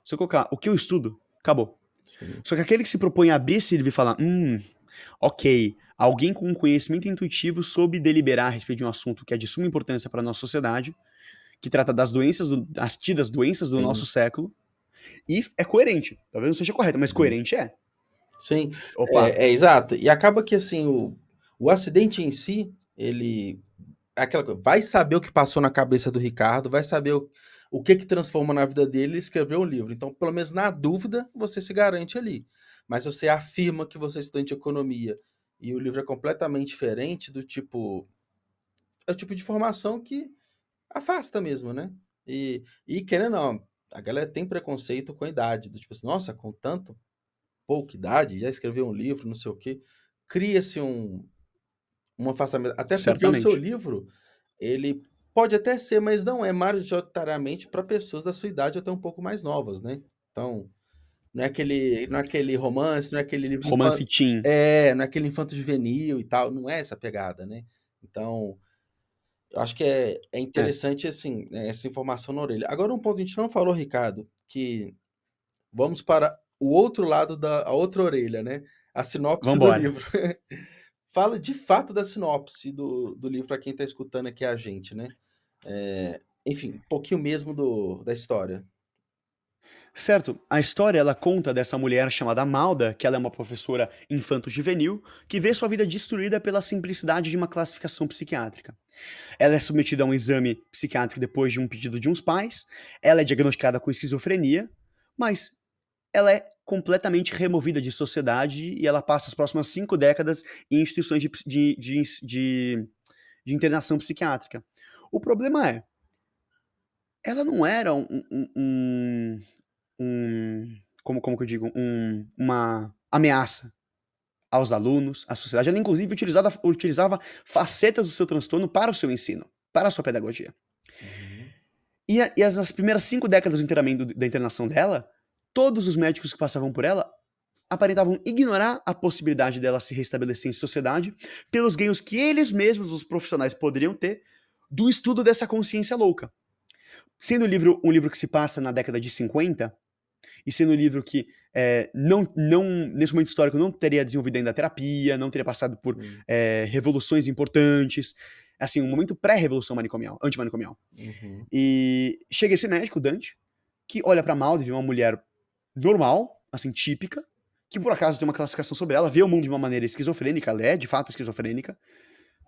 se eu colocar o que eu estudo, acabou. sim, Só que aquele que se propõe a abrir esse livro e falar, ok, alguém com um conhecimento intuitivo soube deliberar a respeito de um assunto que é de suma importância para a nossa sociedade, que trata das doenças, das tidas doenças do nosso sim, século, e é coerente. Talvez não seja correto, mas uhum. coerente é. Sim, Opa, exato. E acaba que, assim, o acidente em si, ele é aquela coisa, vai saber o que passou na cabeça do Ricardo, vai saber o que que transforma na vida dele e escrever um livro. Então, pelo menos na dúvida, você se garante ali. Mas você afirma que você é estudante de economia e o livro é completamente diferente do tipo é o tipo de formação que afasta mesmo, né. E querendo ou não, a galera tem preconceito com a idade, do tipo assim: "Nossa, com tanto pouca idade, já escreveu um livro, não sei o quê". Cria-se um afastamento, até porque o seu certamente. livro, ele pode até ser, mas não é majoritariamente para pessoas da sua idade ou até um pouco mais novas, né. Então, não é aquele romance, não é aquele livro Romance teen. não é aquele infanto-juvenil e tal, não é essa pegada, né. Então, eu acho que é É, interessante, assim, essa informação na orelha. Agora um ponto que a gente não falou, Ricardo, que vamos para o outro lado da a outra orelha, né, a sinopse do vambora. livro. Fala de fato da sinopse do livro para quem está escutando aqui a gente, né. Enfim, um pouquinho mesmo da história. Certo, a história ela conta dessa mulher chamada Malda, que ela é uma professora infanto-juvenil, que vê sua vida destruída pela simplicidade de uma classificação psiquiátrica. Ela é submetida a um exame psiquiátrico depois de um pedido de uns pais, ela é diagnosticada com esquizofrenia, mas ela é completamente removida de sociedade e ela passa as próximas 5 décadas em instituições de internação psiquiátrica. O problema é, ela não era como que eu digo? Uma ameaça aos alunos, à sociedade. Ela inclusive utilizava facetas do seu transtorno para o seu ensino, para a sua pedagogia. Uhum. Nas primeiras 5 décadas do internamento da internação dela, todos os médicos que passavam por ela aparentavam ignorar a possibilidade dela se restabelecer em sociedade pelos ganhos que eles mesmos, os profissionais, poderiam ter do estudo dessa consciência louca. Sendo o livro um livro que se passa na década de 50, e sendo um livro que nesse momento histórico, não teria desenvolvido ainda a terapia, não teria passado por Sim. revoluções importantes, assim, um momento pré-revolução manicomial, antimanicomial. Uhum. E chega esse médico, Dante, que olha pra Malda e vê uma mulher normal, assim, típica, que por acaso tem uma classificação sobre ela, vê o mundo de uma maneira esquizofrênica, ela é de fato esquizofrênica,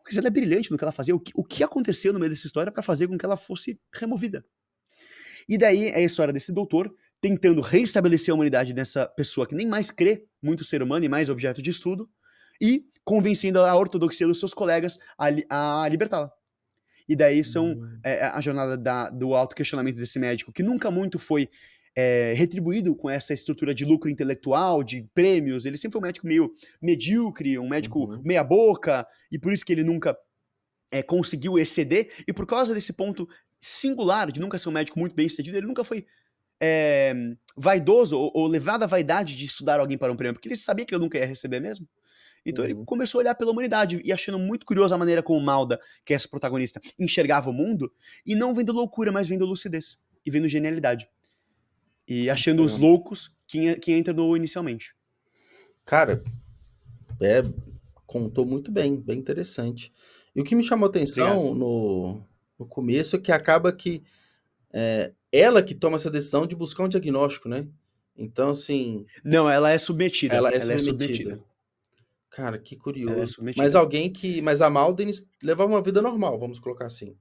mas ela é brilhante no que ela fazia. O que aconteceu no meio dessa história para fazer com que ela fosse removida? E daí é a história desse doutor tentando reestabelecer a humanidade dessa pessoa que nem mais crê muito ser humano e mais objeto de estudo, e convencendo a ortodoxia dos seus colegas a libertá-la. E daí são Hum. a jornada do auto-questionamento desse médico, que nunca muito foi retribuído com essa estrutura de lucro intelectual, de prêmios. Ele sempre foi um médico meio medíocre, um médico Uhum. meia boca, e por isso que ele nunca conseguiu exceder, e por causa desse ponto singular de nunca ser um médico muito bem sucedido, ele nunca foi vaidoso ou levado à vaidade de estudar alguém para um prêmio, porque ele sabia que ele nunca ia receber mesmo. Então ele Uhum. começou a olhar pela humanidade e achando muito curiosa a maneira como Malda, que é essa protagonista, enxergava o mundo, e não vendo loucura, mas vendo lucidez e vendo genialidade. E achando os Bacana. loucos que entrou inicialmente. Cara, é, contou muito bem, bem interessante. E o que me chamou Obrigado. atenção no começo é que acaba que ela que toma essa decisão de buscar um diagnóstico, né? Então, assim, Não, ela é submetida. ela é Ela é submetida. submetida. Cara, que Ela é curioso. submetida. Mas a Malden levava uma vida normal, vamos colocar assim.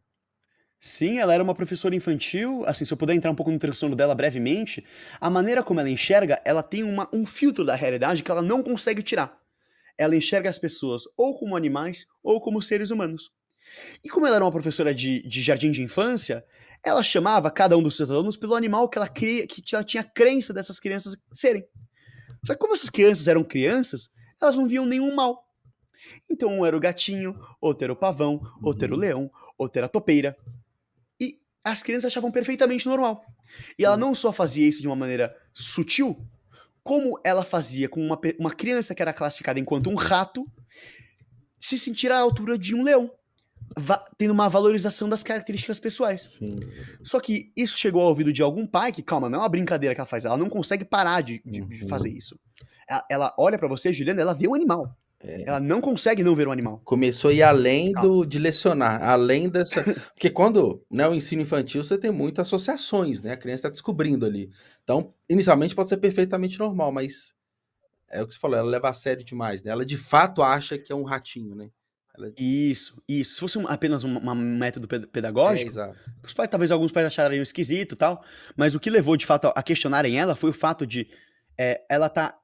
Sim, ela era uma professora infantil. Assim, se eu puder entrar um pouco no transtorno dela brevemente, a maneira como ela enxerga, ela tem um filtro da realidade que ela não consegue tirar. Ela enxerga as pessoas ou como animais ou como seres humanos. E como ela era uma professora de jardim de infância, ela chamava cada um dos seus alunos pelo animal que ela tinha crença dessas crianças serem. Só que como essas crianças eram crianças, elas não viam nenhum mal. Então um era o gatinho, outro era o pavão, outro era o Uhum. leão, outro era a topeira. E as crianças achavam perfeitamente normal. E ela não só fazia isso de uma maneira sutil, como ela fazia com uma criança que era classificada enquanto um rato se sentir à altura de um leão, tendo uma valorização das características pessoais. Sim. Só que isso chegou ao ouvido de algum pai que, calma, não é uma brincadeira que ela faz, ela não consegue parar de fazer Uhum. isso. Ela olha pra você, Juliana, ela vê um animal. Ela não consegue não ver um animal. Começou a ir além Calma. de lecionar, além dessa. Porque quando, né, o ensino infantil, você tem muitas associações, né? A criança está descobrindo ali. Então, inicialmente pode ser perfeitamente normal, mas é o que você falou, ela leva a sério demais, né? Ela de fato acha que é um ratinho, né? Ela... Isso, isso. Se fosse apenas um método É, pedagógico, exato. os pais, talvez alguns pais acharem esquisito e tal, mas o que levou de fato a questionarem ela foi o fato de ela tá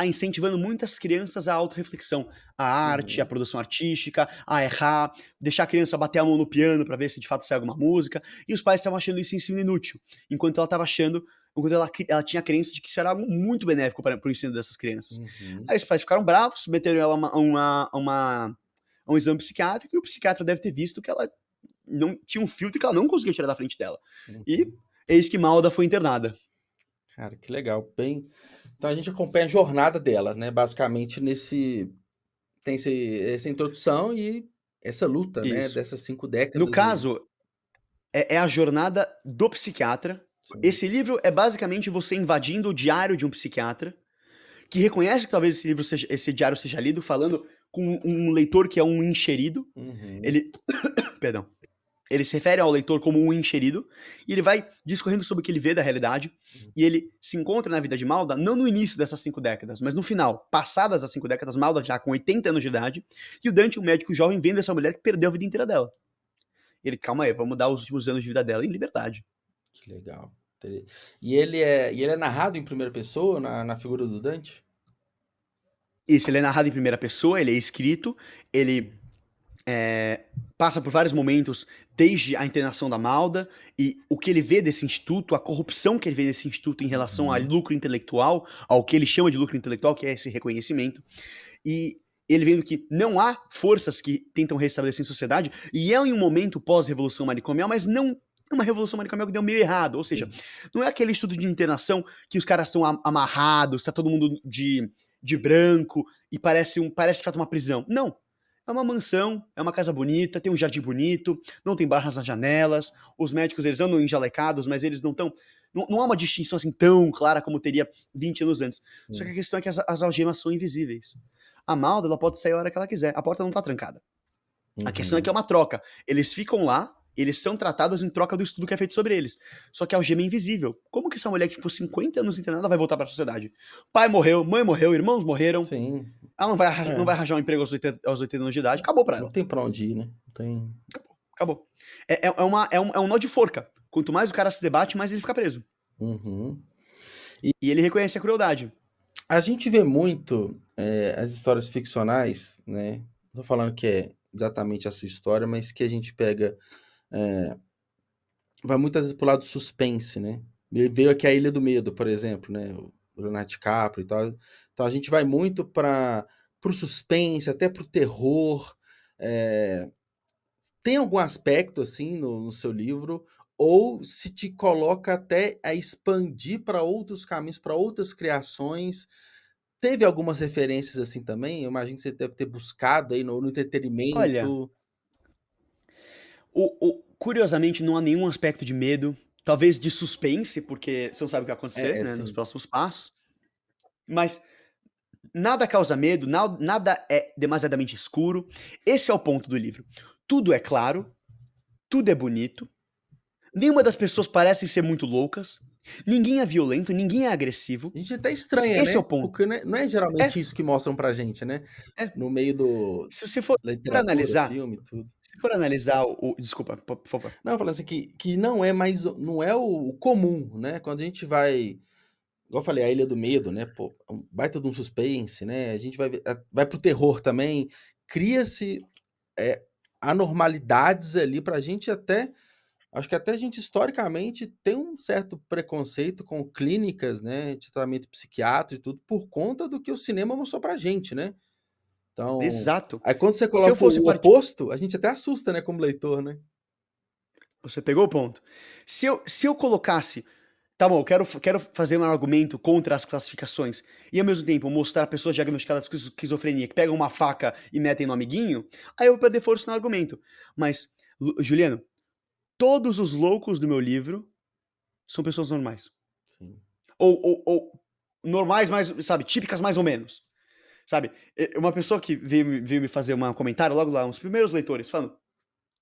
incentivando muitas crianças à autorreflexão, à arte, à Uhum. produção artística, a errar, deixar a criança bater a mão no piano para ver se de fato sai alguma música, e os pais estavam achando isso ensino inútil, enquanto ela estava achando, enquanto ela tinha a crença de que isso era algo muito benéfico para o ensino dessas crianças. Uhum. Aí os pais ficaram bravos, submeteram ela a um exame psiquiátrico, e o psiquiatra deve ter visto que ela não tinha um filtro que ela não conseguia tirar da frente dela. E Uhum. eis que Malda foi internada. Cara, que legal. Bem... Então a gente acompanha a jornada dela, né? Basicamente nesse. Tem essa introdução e essa luta, né? Isso. Dessas 5 No décadas aí. caso, é a jornada do psiquiatra. Sim. Esse livro é basicamente você invadindo o diário de um psiquiatra, que reconhece que talvez esse diário seja lido falando com um leitor que é um enxerido. Uhum. Ele, perdão, ele se refere ao leitor como um enxerido, e ele vai discorrendo sobre o que ele vê da realidade, e ele se encontra na vida de Malda, não no início dessas 5 décadas, mas no final. Passadas as 5 décadas, Malda já com 80 anos de idade, e o Dante, um médico jovem, vendo essa mulher que perdeu a vida inteira dela. Ele, calma aí, vamos dar os últimos anos de vida dela em liberdade. Que legal. E ele é narrado em primeira pessoa, na figura do Dante? Isso, ele é narrado em primeira pessoa, ele é escrito, ele passa por vários momentos, desde a internação da Malda, e o que ele vê desse instituto, a corrupção que ele vê desse instituto em relação ao Uhum. lucro intelectual, ao que ele chama de lucro intelectual, que é esse reconhecimento, e ele vendo que não há forças que tentam restabelecer em sociedade, e é em um momento pós-revolução manicomial, mas não é uma revolução manicomial que deu meio errado, ou seja, Sim. não é aquele estudo de internação que os caras estão amarrados, tá todo mundo de branco, e parece de fato uma prisão. Não. É uma mansão, é uma casa bonita, tem um jardim bonito, não tem barras nas janelas, os médicos eles andam enjalecados, mas eles não estão. Não há uma distinção assim tão clara como teria 20 anos antes. Só que a Sim. questão é que as algemas são invisíveis. A Malda, ela pode sair a hora que ela quiser, a porta não tá trancada. A questão é que é Uhum. uma troca. Eles ficam lá, eles são tratados em troca do estudo que é feito sobre eles. Só que a algema é invisível. Como que essa mulher que ficou 50 anos internada vai voltar para a sociedade? Pai morreu, mãe morreu, irmãos morreram. Sim. Ela não vai É. arranjar um emprego aos 80 anos de idade. Acabou pra Não ela. tem pra onde ir, né? Não tem. Acabou. É um nó de forca. Quanto mais o cara se debate, mais ele fica preso. Uhum. E ele reconhece a crueldade. A gente vê muito as histórias ficcionais, né? Não tô falando que é exatamente a sua história, mas que a gente pega. Vai muitas vezes pro lado do suspense, né? Me veio aqui a Ilha do Medo, por exemplo, né? O Leonardo DiCaprio e tal. Então a gente vai muito para o suspense, até para o terror. É, tem algum aspecto assim no seu livro, ou se te coloca até a expandir para outros caminhos, para outras criações? Teve algumas referências assim também? Eu imagino que você deve ter buscado aí no Olha, entretenimento. curiosamente, não há nenhum aspecto de medo, talvez de suspense, porque você não sabe o que vai acontecer, É, né, nos sim. próximos passos, mas nada causa medo, nada é demasiadamente escuro. Esse é o ponto do livro. Tudo é claro, tudo é bonito, nenhuma das pessoas parecem ser muito loucas, ninguém é violento, ninguém é agressivo. A gente até estranha, Esse é né, o ponto. porque não é É, geralmente isso que mostram pra gente, né, é. no meio do Se você for literatura, analisar, filme, tudo. se for analisar desculpa, por favor. Não, falando assim que não é mais não é o comum, né, quando a gente vai igual eu falei, a Ilha do Medo, né, pô, um baita de um suspense, né, a gente vai ver vai para o terror também, cria-se, eh, anormalidades ali pra gente até acho que até a gente historicamente tem um certo preconceito com clínicas, né, de tratamento psiquiátrico e tudo, por conta do que o cinema mostrou pra gente, né. Então, Exato. aí quando você Se eu coloca fosse o partir, oposto, a gente até assusta, né, como leitor, né. você pegou o ponto. Se eu colocasse, tá bom, eu quero fazer um argumento contra as classificações e ao mesmo tempo mostrar pessoas diagnosticadas com esquizofrenia que pegam uma faca e metem no amiguinho, aí eu vou perder força no argumento. Mas, Juliano, todos os loucos do meu livro são pessoas normais. Sim. Ou normais, mais, sabe, típicas mais ou menos. Sabe? Uma pessoa que veio me fazer um comentário logo lá, uns primeiros leitores, falando: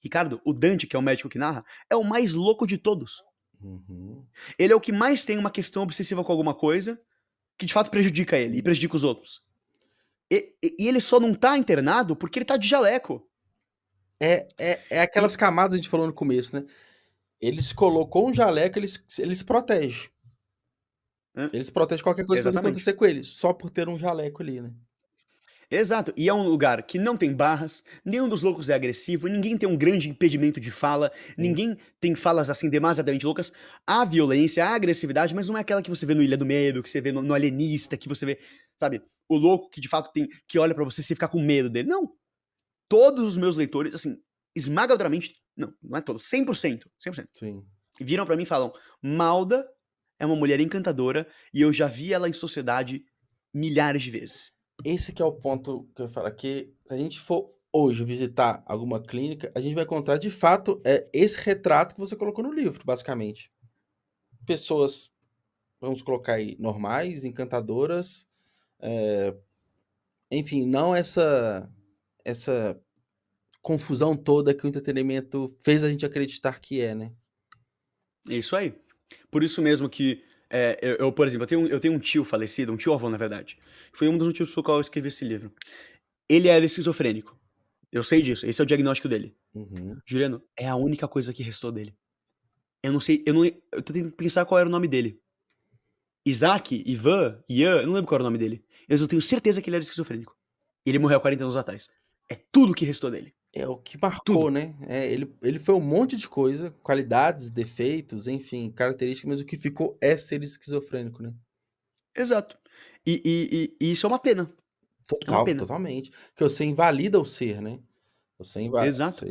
Ricardo, o Dante, que é o médico que narra, é o mais louco de todos. Uhum. Ele é o que mais tem uma questão obsessiva com alguma coisa que de fato prejudica ele e prejudica os outros. E ele só não tá internado porque ele tá de jaleco. É aquelas E, camadas a gente falou no começo, né. Eles colocou um jaleco, eles protege. né? Eles protegem qualquer coisa que pode Exatamente. acontecer com ele, só por ter um jaleco ali, né. Exato. E é um lugar que não tem barras, nenhum dos loucos é agressivo, ninguém tem um grande impedimento de fala, Sim, ninguém tem falas assim demasiadamente loucas. Há violência, há agressividade, mas não é aquela que você vê no Ilha do Medo, que você vê no Alienista, que você vê, sabe, o louco que de fato tem, que olha pra você e você fica com medo dele. Não. Todos os meus leitores, assim, esmagadoramente, não é todos, 100%, 100%, sim. viram pra mim e falam: Malda é uma mulher encantadora e eu já vi ela em sociedade milhares de vezes. Esse que é o ponto que eu falo, que se a gente for hoje visitar alguma clínica, a gente vai encontrar de fato, esse retrato que você colocou no livro, basicamente. Pessoas, vamos colocar aí, normais, encantadoras, enfim, não essa confusão toda que o entretenimento fez a gente acreditar que é, né. É isso aí. Por isso mesmo que, por exemplo, eu tenho um tio falecido, um tio-avô, na verdade, que foi um dos motivos pelo qual eu escrevi esse livro. Ele era esquizofrênico. Eu sei disso, esse é o diagnóstico dele. Uhum. Juliano, é a única coisa que restou dele. Eu não sei, eu tô tentando pensar qual era o nome dele. Isaac, Ian, eu não lembro qual era o nome dele. Eu tenho certeza que ele era esquizofrênico. E ele morreu há 40 anos atrás. É tudo que restou dele. É o que marcou, Tudo. né. Ele foi um monte de coisa, qualidades, defeitos, enfim, características, mas o que ficou é ser esquizofrênico, né. Exato. E isso é uma pena. É uma Total, pena. totalmente. Porque você invalida o ser, né. Exato.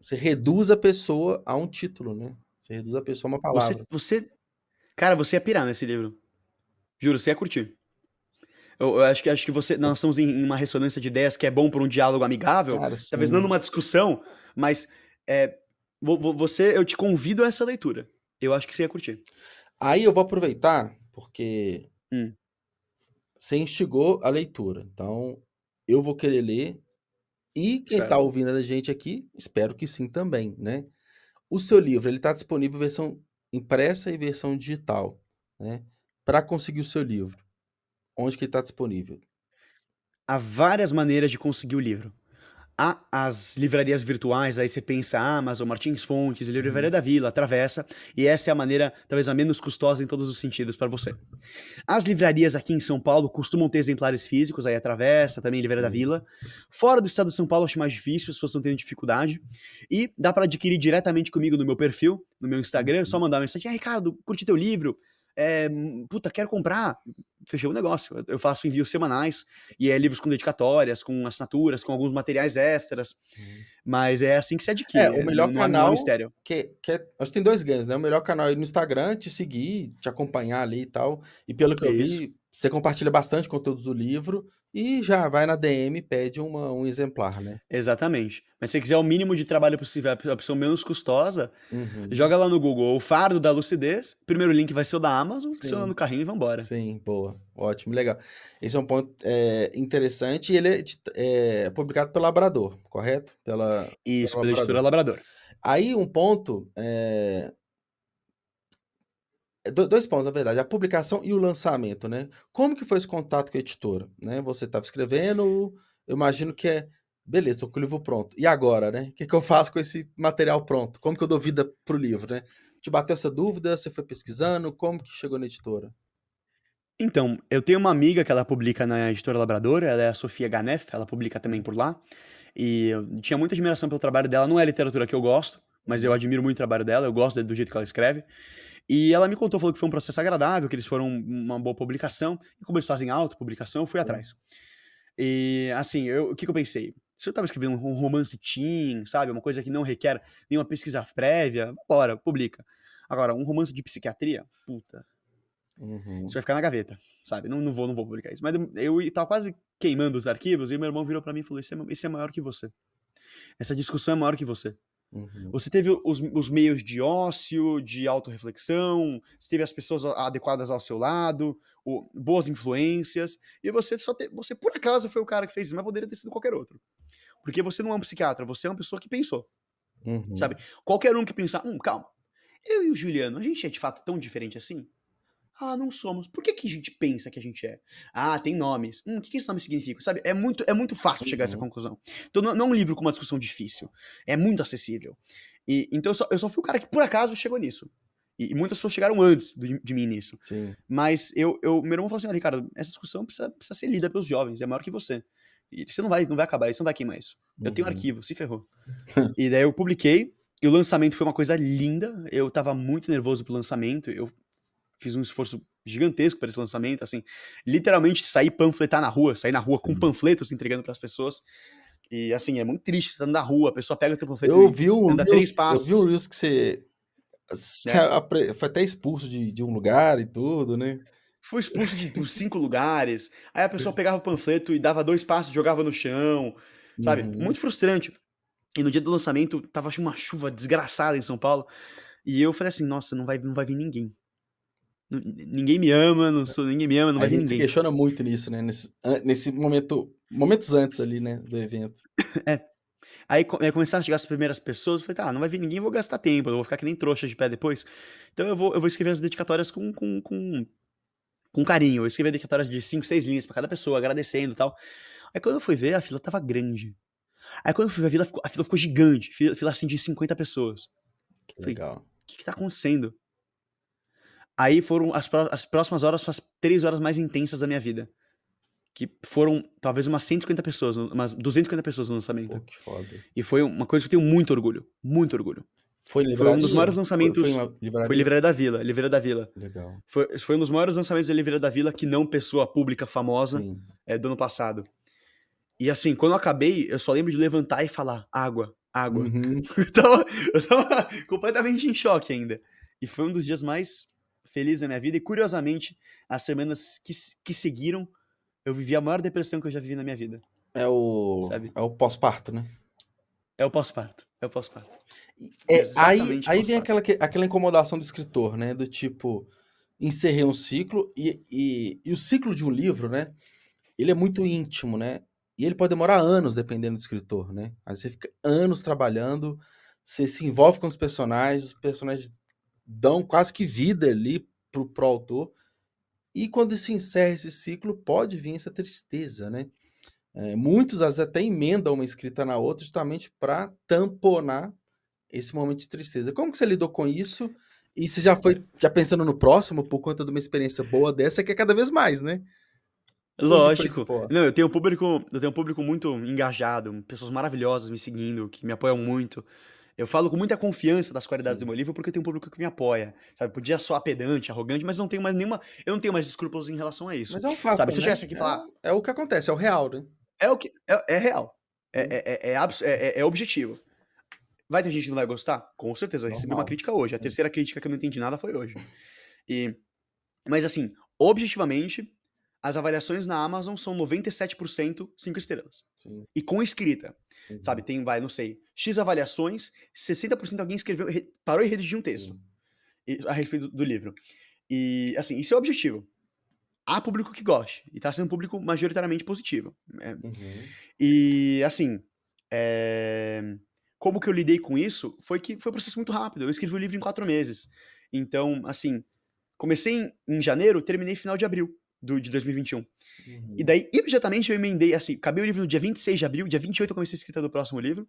Você reduz a pessoa a um título, né. Você reduz a pessoa a uma Você, palavra. você, cara, você ia pirar nesse livro. Juro, você ia curtir. Eu acho que nós estamos em uma ressonância de ideias que é bom por um diálogo amigável, Cara, talvez não sim. numa discussão, mas é, eu te convido a essa leitura. Eu acho que você ia curtir. Aí eu vou aproveitar, porque Hum, você instigou a leitura, então eu vou querer ler, e quem tá certo. ouvindo a gente aqui, espero que sim também, né. O seu livro, ele tá disponível versão impressa e versão digital, né. Para conseguir o seu livro, onde que ele tá disponível? Há várias maneiras de conseguir o livro. há as livrarias virtuais, aí você pensa Amazon, Martins Fontes, Livraria Uhum. da Vila, Travessa, e essa é a maneira talvez a menos custosa em todos os sentidos para você. As livrarias aqui em São Paulo costumam ter exemplares físicos, aí a Travessa, também Livraria da Sim. Vila. Fora do estado de São Paulo, acho mais difícil, as pessoas estão tendo dificuldade. E dá para adquirir diretamente comigo no meu perfil, no meu Instagram, é só Uhum. mandar uma mensagem: Ricardo, curti teu livro, puta, quero comprar. Fechei o negócio. Eu faço envios semanais, e é livros com dedicatórias, com assinaturas, com alguns materiais extras. Uhum. Mas é assim que se É, adquire, o melhor não há canal mistério. acho que tem 2 ganhos, né, o melhor canal é ir no Instagram, te seguir, te acompanhar ali e tal, e pelo que É eu isso. vi, você compartilha bastante conteúdo do livro, e já vai na DM e pede um exemplar, né. Exatamente. Mas se você quiser o mínimo de trabalho possível, a opção menos custosa, Uhum. joga lá no Google O Fardo da Lucidez, primeiro link vai ser o da Amazon, adiciona no Sim, carrinho e vambora. sim, boa, ótimo, legal. Esse é um ponto, interessante e ele é publicado pela Labrador, correto? Pela Isso, pela editora Labrador. Labrador. Aí um ponto, 2 pontos, na verdade, a publicação e o lançamento, né. Como que foi esse contato com a editora, né? Você estava escrevendo, eu imagino que beleza, estou com o livro pronto, e agora, né? O que que eu faço com esse material pronto? Como que eu dou vida para o livro, né? Te bateu essa dúvida, você foi pesquisando, como que chegou na editora? Então, eu tenho uma amiga que ela publica na editora Labrador, ela é a Sofia Ganef, ela publica também Hum, por lá. E eu tinha muita admiração pelo trabalho dela, não é a literatura que eu gosto, mas eu uhum, admiro muito o trabalho dela, eu gosto do jeito que ela escreve. E ela me contou, falou que foi um processo agradável, que eles foram uma boa publicação, e como eles fazem autopublicação, eu fui sim, atrás. E, assim, o que que eu pensei? Se eu estava escrevendo um romance teen, sabe, uma coisa que não requer nenhuma pesquisa prévia, bora, publica. Agora, um romance de psiquiatria, puta, isso uhum. vai ficar na gaveta, sabe, não vou publicar isso. Mas eu estava quase queimando os arquivos, e meu irmão virou pra mim e falou: Isso é maior que você. Essa discussão é maior que você. Uhum. Você teve os meios de ócio, de autorreflexão, você teve as pessoas adequadas ao seu lado, boas influências, e você por acaso foi o cara que fez isso, mas poderia ter sido qualquer outro. Porque você não é um psiquiatra, você é uma pessoa que pensou, sabe? Uhum. Qualquer um que pensar, calma, eu e o Juliano, a gente é de fato tão diferente assim? Ah, não somos. Por que que a gente pensa que a gente é? Ah, tem nomes. O que que esses nomes significam? Sabe, é muito fácil chegar a essa Uhum. conclusão. Então não é um livro com uma discussão difícil. É muito acessível. Então eu só fui o cara que por acaso chegou nisso. E muitas pessoas chegaram antes de mim nisso. Sim. Mas meu irmão falou assim: "Olha, Ricardo, essa discussão precisa ser lida pelos jovens, é maior que você. E você não vai acabar isso, não vai queimar isso. Eu tenho Uhum. arquivo, se ferrou." E daí eu publiquei, e o lançamento foi uma coisa linda. Eu tava muito nervoso pro lançamento, eu fiz um esforço gigantesco para esse lançamento, assim, literalmente sair na rua com Sim. panfletos entregando para as pessoas. E assim, é muito triste, você tá na rua, a pessoa pega o teu panfleto Eu e vi um anda três reels eu vi um passos, reels que você né? foi até expulso de um lugar e tudo, né. Fui expulso dos 5 lugares. Aí a pessoa pegava o panfleto e dava 2 passos, jogava no chão, sabe? Uhum. Muito frustrante. E no dia do lançamento tava uma chuva desgraçada em São Paulo, e eu falei assim: "Nossa, não vai vir ninguém. Ninguém me ama, ninguém me ama, não A vai vir gente se ninguém." questiona muito nisso, né, nesse momentos antes ali, né, do evento. É. Aí começaram a chegar as primeiras pessoas, eu falei: "Tá, não vai vir ninguém, eu vou gastar tempo, eu vou ficar que nem trouxa de pé depois. Então eu vou escrever as dedicatórias com carinho." Eu escrevi dedicatórias de 5, 6 linhas pra cada pessoa, agradecendo e tal. Aí quando eu fui ver, a fila estava grande. Aí quando eu fui ver a fila ficou gigante, fila assim de 50 pessoas. Que Falei: legal. Que tá acontecendo?" Aí foram as próximas horas, as 3 horas mais intensas da minha vida, que foram talvez umas 150 pessoas, umas 250 pessoas no Pô, lançamento. que foda. E foi uma coisa que eu tenho muito orgulho, muito orgulho. Foi em Foi um dos livraria? maiores Foi em lançamentos. uma Foi livraria? Livraria da Vila, Livraria da Vila. Legal. Foi um dos maiores lançamentos da Livraria da Vila que não pessoa pública famosa, Sim. do ano passado. E assim, quando eu acabei, eu só lembro de levantar e falar: "Água, água." Uhum. Eu estava completamente em choque ainda. E foi um dos dias mais felizes da minha vida, e curiosamente, as semanas que seguiram, eu vivi a maior depressão que eu já vivi na minha vida, sabe. É o pós-parto, né. É o pós-parto, é o pós-parto. Aí Exatamente o aí vem pós-parto. aquela incomodação do escritor, né, do tipo, encerrei um ciclo e o ciclo de um livro, né, ele é muito íntimo, né, e ele pode demorar anos dependendo do escritor, né. Aí você fica anos trabalhando, você se envolve com os personagens dão quase que vida ali para o autor, e quando se encerra esse ciclo pode vir essa tristeza, né. Muitos às vezes até emendam uma escrita na outra justamente para tamponar esse momento de tristeza. Como que você lidou com isso? E você já pensando no próximo, por conta de uma experiência boa dessa, você quer cada vez mais, né? Como que foi esse Lógico. pós? Não, eu tenho um público muito engajado, pessoas maravilhosas me seguindo, que me apoiam muito. Eu falo com muita confiança das qualidades do Sim. meu livro porque eu tenho um público que me apoia, sabe? Podia soar pedante, arrogante, mas não tenho mais nenhuma, eu não tenho mais escrúpulos em relação a isso, Mas é um sabe? fato, Se eu né? tivesse aqui falar, É o que acontece, é o real, né? é o que é real, Sim, é objetivo. Vai ter gente que não vai gostar? Com certeza. Eu recebi uma normal. crítica hoje. A Sim, terceira crítica que eu não entendi nada foi hoje. E, mas assim, objetivamente, as avaliações na Amazon são 97% 5 estrelas. sim. E com escrita. Sabe, Uhum, tem, vai, não sei, X avaliações, 60% alguém escreveu, parou e redigiu um texto sim. a respeito do livro. E, assim, isso é objetivo. Há público que goste. E tá sendo um público majoritariamente positivo. Uhum, E, assim, como que eu lidei com isso foi que foi um processo muito rápido. Eu escrevi o livro em 4 meses. Então, assim, comecei em janeiro, terminei final de abril de 2021. E uhum. daí, imediatamente, eu emendei, assim, acabei o livro no dia 26 de abril, dia 28 eu comecei a escrita do próximo livro,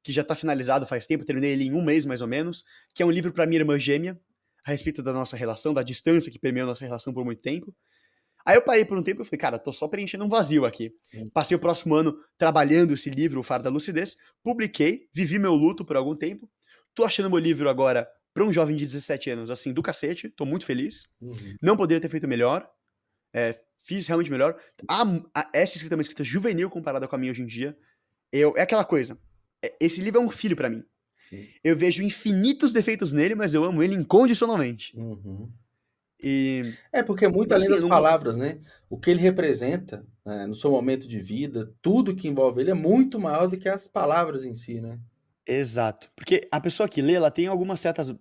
que já tá finalizado faz tempo, terminei ele em um mês, mais ou menos, que é um livro pra minha irmã gêmea, a respeito da nossa relação, da distância que permeou a nossa relação por muito tempo. Aí eu parei por um tempo e falei, cara, tô só preenchendo um vazio aqui. Sim. Passei o próximo ano trabalhando esse livro, O Faro da Lucidez, publiquei, vivi meu luto por algum tempo, tô achando meu livro agora, pra um jovem de 17 anos, assim, do cacete, tô muito feliz, Uhum. não poderia ter feito melhor, fiz realmente melhor. Essa escrita é uma escrita juvenil comparada com a minha hoje em dia. É aquela coisa, esse livro é um filho pra mim. Sim. Eu vejo infinitos defeitos nele, mas eu amo ele incondicionalmente. Uhum. E, É, porque é muito então além assim, eu das não, palavras, né? O que ele representa, né, no seu momento de vida, tudo que envolve ele é muito maior do que as palavras em si, né? exato. Porque a pessoa que lê, ela tem algumas certas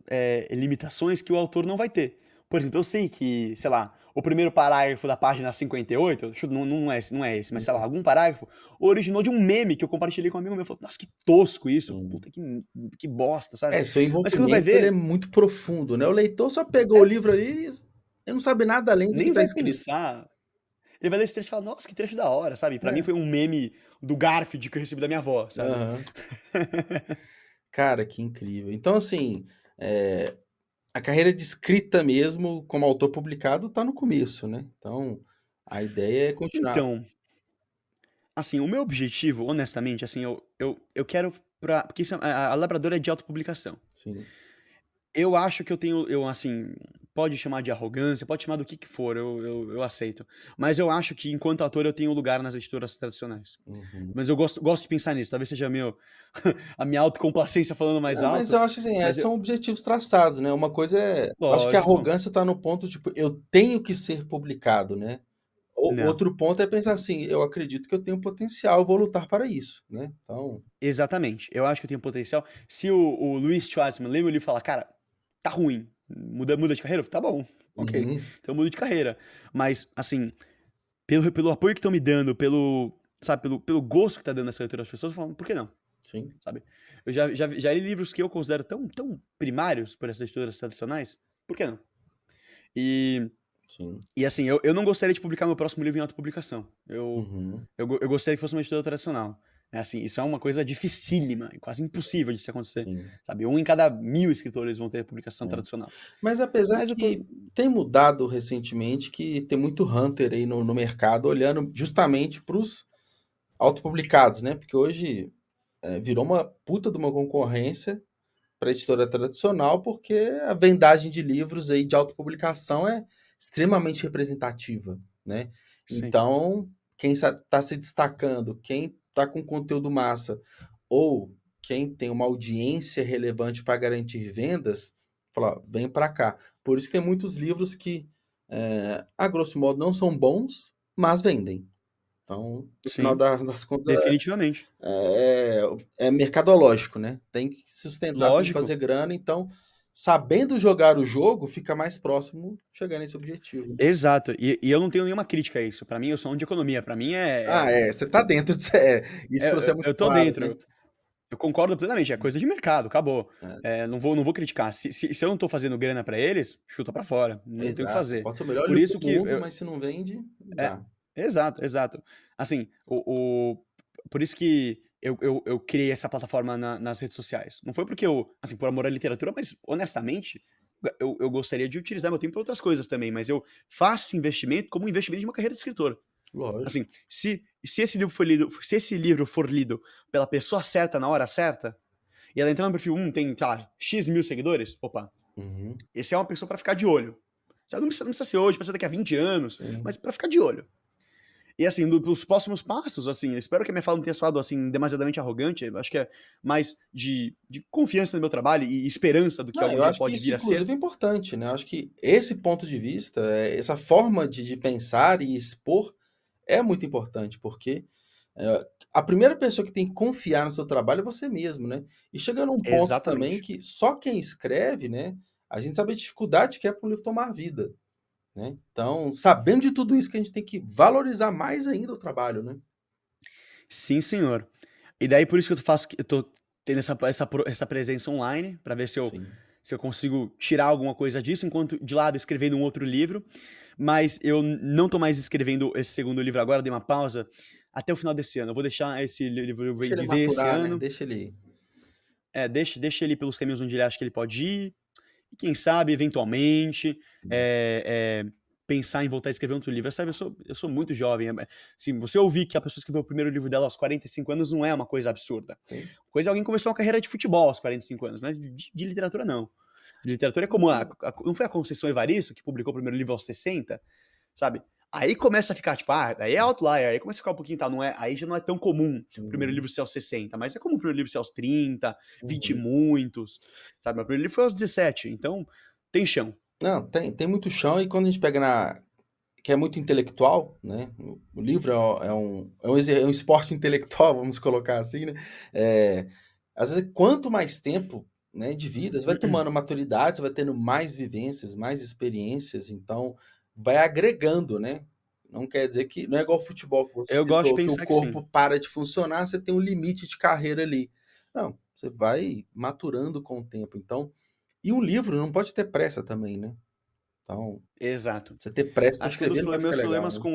limitações que o autor não vai ter. Por exemplo, eu sei que, sei lá, o primeiro parágrafo da página 58, não é esse, mas sei lá, Uhum. algum parágrafo, originou de um meme que eu compartilhei com um amigo meu. Falou, nossa, que tosco isso, Sim. puta que bosta, sabe? É, seu Mas quando vai envolvimento ele é ver, muito profundo, né? O leitor só pegou o é, livro ali e não sabe nada além do que nem está vai escrito. pensar. Ele vai ler esse trecho e fala, nossa, que trecho da hora, sabe? Pra mim É. foi um meme do Garfield que eu recebi da minha avó, sabe? Aham. Cara, que incrível. Então, assim, a carreira de escrita mesmo, como autor publicado, está no começo, né? Então, a ideia é continuar. Então, assim, o meu objetivo, honestamente, assim, eu quero pra. Porque a Labrador é de autopublicação. Sim. Eu acho que assim, pode chamar de arrogância, pode chamar do que for, eu aceito. Mas eu acho que, enquanto ator, eu tenho lugar nas editoras tradicionais. Uhum. Mas eu gosto de pensar nisso. Talvez seja a minha autocomplacência falando mais Não, mas eu alto. acho assim, Mas são objetivos traçados, né? Uma coisa acho que a lógico. arrogância está no ponto, tipo, eu tenho que ser publicado, né? Não. Outro ponto é pensar assim, eu acredito que eu tenho potencial, vou lutar para isso, né? Então, Exatamente. Eu acho que eu tenho potencial. Se o Luiz Schwartzman lê meu livro e fala, cara, tá ruim, muda de carreira? Eu falo, tá bom, ok. uhum, Então eu mudo de carreira. Mas, assim, pelo apoio que estão me dando, sabe, pelo gosto que tá dando essa leitura às pessoas, eu falo, por que não? sim, Sabe? Eu já li livros que eu considero tão primários por essas editoras tradicionais, por que não? E, sim, e assim, eu não gostaria de publicar meu próximo livro em autopublicação. uhum, Eu gostaria que fosse uma editora tradicional. É assim, isso é uma coisa dificílima, e quase impossível de se acontecer. sim, Sabe? Um em cada 1000 escritores vão ter publicação é. tradicional. Mas apesar Mas eu tô. que tem mudado recentemente, que tem muito hunter aí no mercado olhando justamente para os autopublicados, né? Porque hoje virou uma puta de uma concorrência para a editora tradicional, porque a vendagem de livros aí de autopublicação é extremamente representativa, né? Sim. Então, quem está se destacando, quem está com conteúdo massa, ou quem tem uma audiência relevante para garantir vendas, fala, ó, vem para cá. Por isso que tem muitos livros que, a grosso modo, não são bons, mas vendem. Então, no final Sim. das contas, Definitivamente. é, é mercadológico, né? Tem que se sustentar, tem que Lógico. fazer grana, então, sabendo jogar o jogo, fica mais próximo chegar nesse objetivo. Exato. E eu não tenho nenhuma crítica a isso. Pra mim, eu sou um de economia. Pra mim Ah, você tá dentro isso para você é muito eu tô claro, né? dentro. Eu concordo plenamente. É coisa de mercado, acabou. É, Não vou criticar. Se eu não tô fazendo grana pra eles, chuta pra fora. Não tem o que exato. fazer. Pode ser o melhor Por livro isso do que mundo, mas se não vende, não É, dá. Exato, exato. Assim, por isso que eu criei essa plataforma nas redes sociais. Não foi porque eu, assim, por amor à literatura, mas honestamente, eu gostaria de utilizar meu tempo para outras coisas também, mas eu faço esse investimento como um investimento de uma carreira de escritor. Lógico. Assim, se esse livro for lido, se esse livro for lido pela pessoa certa na hora certa, e ela entrar no perfil, tem, sei lá, X mil seguidores, opa, Uhum. esse é uma pessoa para ficar de olho. Não precisa ser hoje, precisa ser daqui a 20 anos, Sim. mas para ficar de olho. E assim, dos próximos passos, assim, eu espero que a minha fala não tenha soado assim, demasiadamente arrogante. Eu acho que é mais de confiança no meu trabalho e esperança do que Não, algum eu dia acho que pode isso vir a ser. inclusive é importante, né, eu acho que esse ponto de vista, essa forma de pensar e expor é muito importante, porque, a primeira pessoa que tem que confiar no seu trabalho é você mesmo, né. E chega num ponto também Exatamente. que só quem escreve, né, a gente sabe a dificuldade que é para um livro tomar vida, né. Então, sabendo de tudo isso que a gente tem que valorizar mais ainda o trabalho, né. Sim, senhor. E daí por isso que eu tô tendo essa presença online, pra ver Sim. se eu consigo tirar alguma coisa disso, enquanto de lado escrevendo um outro livro. Mas eu não tô mais escrevendo esse segundo livro agora, dei uma pausa até o final desse ano. Eu vou deixar esse livro Deixa ele viver esse maturar, né, ano. deixa ele Deixa ele pelos caminhos onde ele acha que ele pode ir. E quem sabe, eventualmente, pensar em voltar a escrever outro livro. Sabe, eu sou muito jovem. Se você ouvir que a pessoa escreveu o primeiro livro dela aos 45 anos, não é uma coisa absurda. sim. Coisa é alguém começou uma carreira de futebol aos 45 anos, mas de literatura não. De literatura é como não foi a Conceição Evaristo que publicou o primeiro livro aos 60, sabe? Aí começa a ficar, tipo, aí é outlier, aí começa a ficar um pouquinho, tá, não é, aí já não é tão comum o primeiro Uhum, livro ser aos 60, mas é comum o primeiro livro ser aos 30, 20 e uhum. muitos, sabe? Meu primeiro livro foi aos 17, então tem chão. Não, tem muito chão e quando a gente pega na que é muito intelectual, né, o livro é um esporte intelectual, vamos colocar assim, né, às vezes quanto mais tempo, né, de vida, você vai tomando maturidade, você vai tendo mais vivências, mais experiências, então vai agregando, né. Não quer dizer que não é igual futebol que você Eu gosto de citou, que o pensar que sim. corpo para de funcionar, você tem um limite de carreira ali. Não, você vai maturando com o tempo, então e um livro não pode ter pressa também, né. Então, Exato. você ter pressa para Acho que um dos escrever não vai ficar meus legal, problemas né.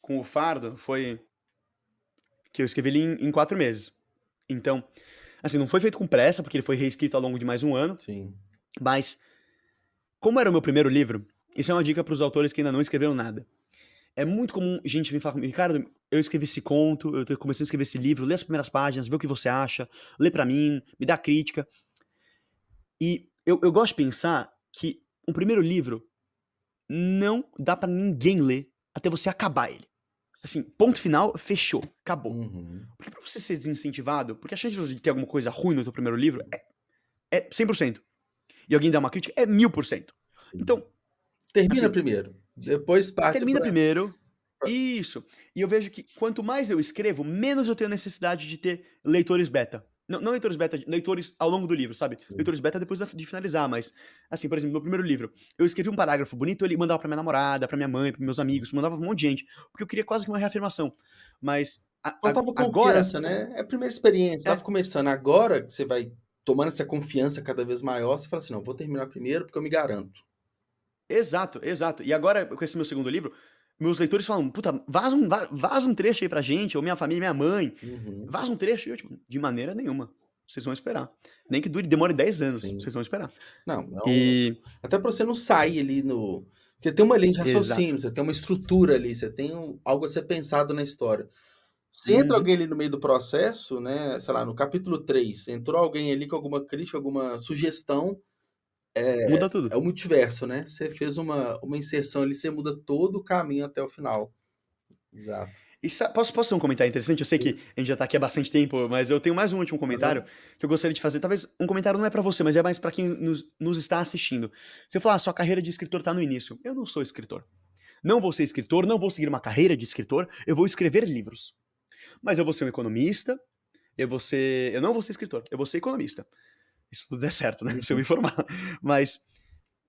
com o Fardo foi que eu escrevi ele em 4 meses. Então, assim, não foi feito com pressa, porque ele foi reescrito ao longo de mais um ano, Sim. mas como era o meu primeiro livro, isso é uma dica para os autores que ainda não escreveram nada. É muito comum gente vir falar comigo: "Ricardo, eu escrevi esse conto, eu tô começando a escrever esse livro, lê as primeiras páginas, vê o que você acha, lê pra mim, me dá crítica". E eu gosto de pensar que um primeiro livro não dá pra ninguém ler até você acabar ele. Assim, ponto final, fechou, acabou. Uhum. Porque pra você ser desincentivado, porque a chance de ter alguma coisa ruim no teu primeiro livro é 100%. E alguém dar uma crítica é 1000%. Sim. Então, Termina assim, primeiro, depois parte termina pra primeiro. Isso. E eu vejo que quanto mais eu escrevo, menos eu tenho necessidade de ter leitores beta. Não leitores beta, leitores ao longo do livro, sabe? sim. Leitores beta depois de finalizar, mas, assim, por exemplo, meu primeiro livro, eu escrevi um parágrafo bonito, ele mandava pra minha namorada, pra minha mãe, pros meus amigos, mandava pra um monte de gente, porque eu queria quase que uma reafirmação. Mas Faltava agora, confiança, né, é a primeira experiência, estava é, começando, agora que você vai tomando essa confiança cada vez maior, você fala assim: "Não, vou terminar primeiro porque eu me garanto". exato, exato. E agora, com esse meu segundo livro, meus leitores falam: "Puta, vaza um trecho aí pra gente", ou minha família, minha mãe, Uhum. vaza um trecho, e eu tipo: "De maneira nenhuma, vocês vão esperar. Nem que demore 10 anos, Sim. vocês vão esperar". Não, E até pra você não sair ali no porque tem uma linha de exato. raciocínio, você tem uma estrutura ali, você tem algo a ser pensado na história. Se entra Uhum. alguém ali no meio do processo, né, sei lá, no capítulo 3 entrou alguém ali com alguma crítica, alguma sugestão, Muda é tudo. o multiverso, né, você fez uma inserção ali, você muda todo o caminho até o final. Exato. E posso ter um comentário interessante? Eu sei que Sim. a gente já tá aqui há bastante tempo, mas eu tenho mais um último comentário Aham. que eu gostaria de fazer. Talvez um comentário não é pra você, mas é mais pra quem nos está assistindo. Você falou: "Ah, sua carreira de escritor tá no início". Eu não sou escritor. Não vou ser escritor, não vou seguir uma carreira de escritor, eu vou escrever livros. Mas eu vou ser um economista, eu não vou ser escritor, eu vou ser economista. Isso tudo der certo, né, se eu Uhum. me formar. Mas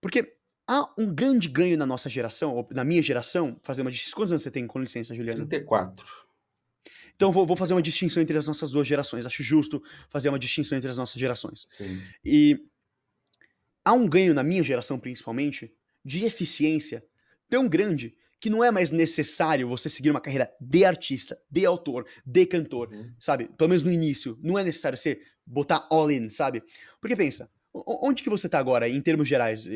porque há um grande ganho na nossa geração, ou na minha geração, fazer uma distinção. Quantos anos você tem, com licença, Juliana? 34. Então vou fazer uma distinção entre as nossas 2 gerações, acho justo fazer uma distinção entre as nossas gerações. Sim. E há um ganho na minha geração, principalmente, de eficiência tão grande que não é mais necessário você seguir uma carreira de artista, de autor, de cantor, Uhum. sabe? Pelo menos no início. Não é necessário você botar all in, sabe? Porque pensa, onde que você tá agora, em termos gerais,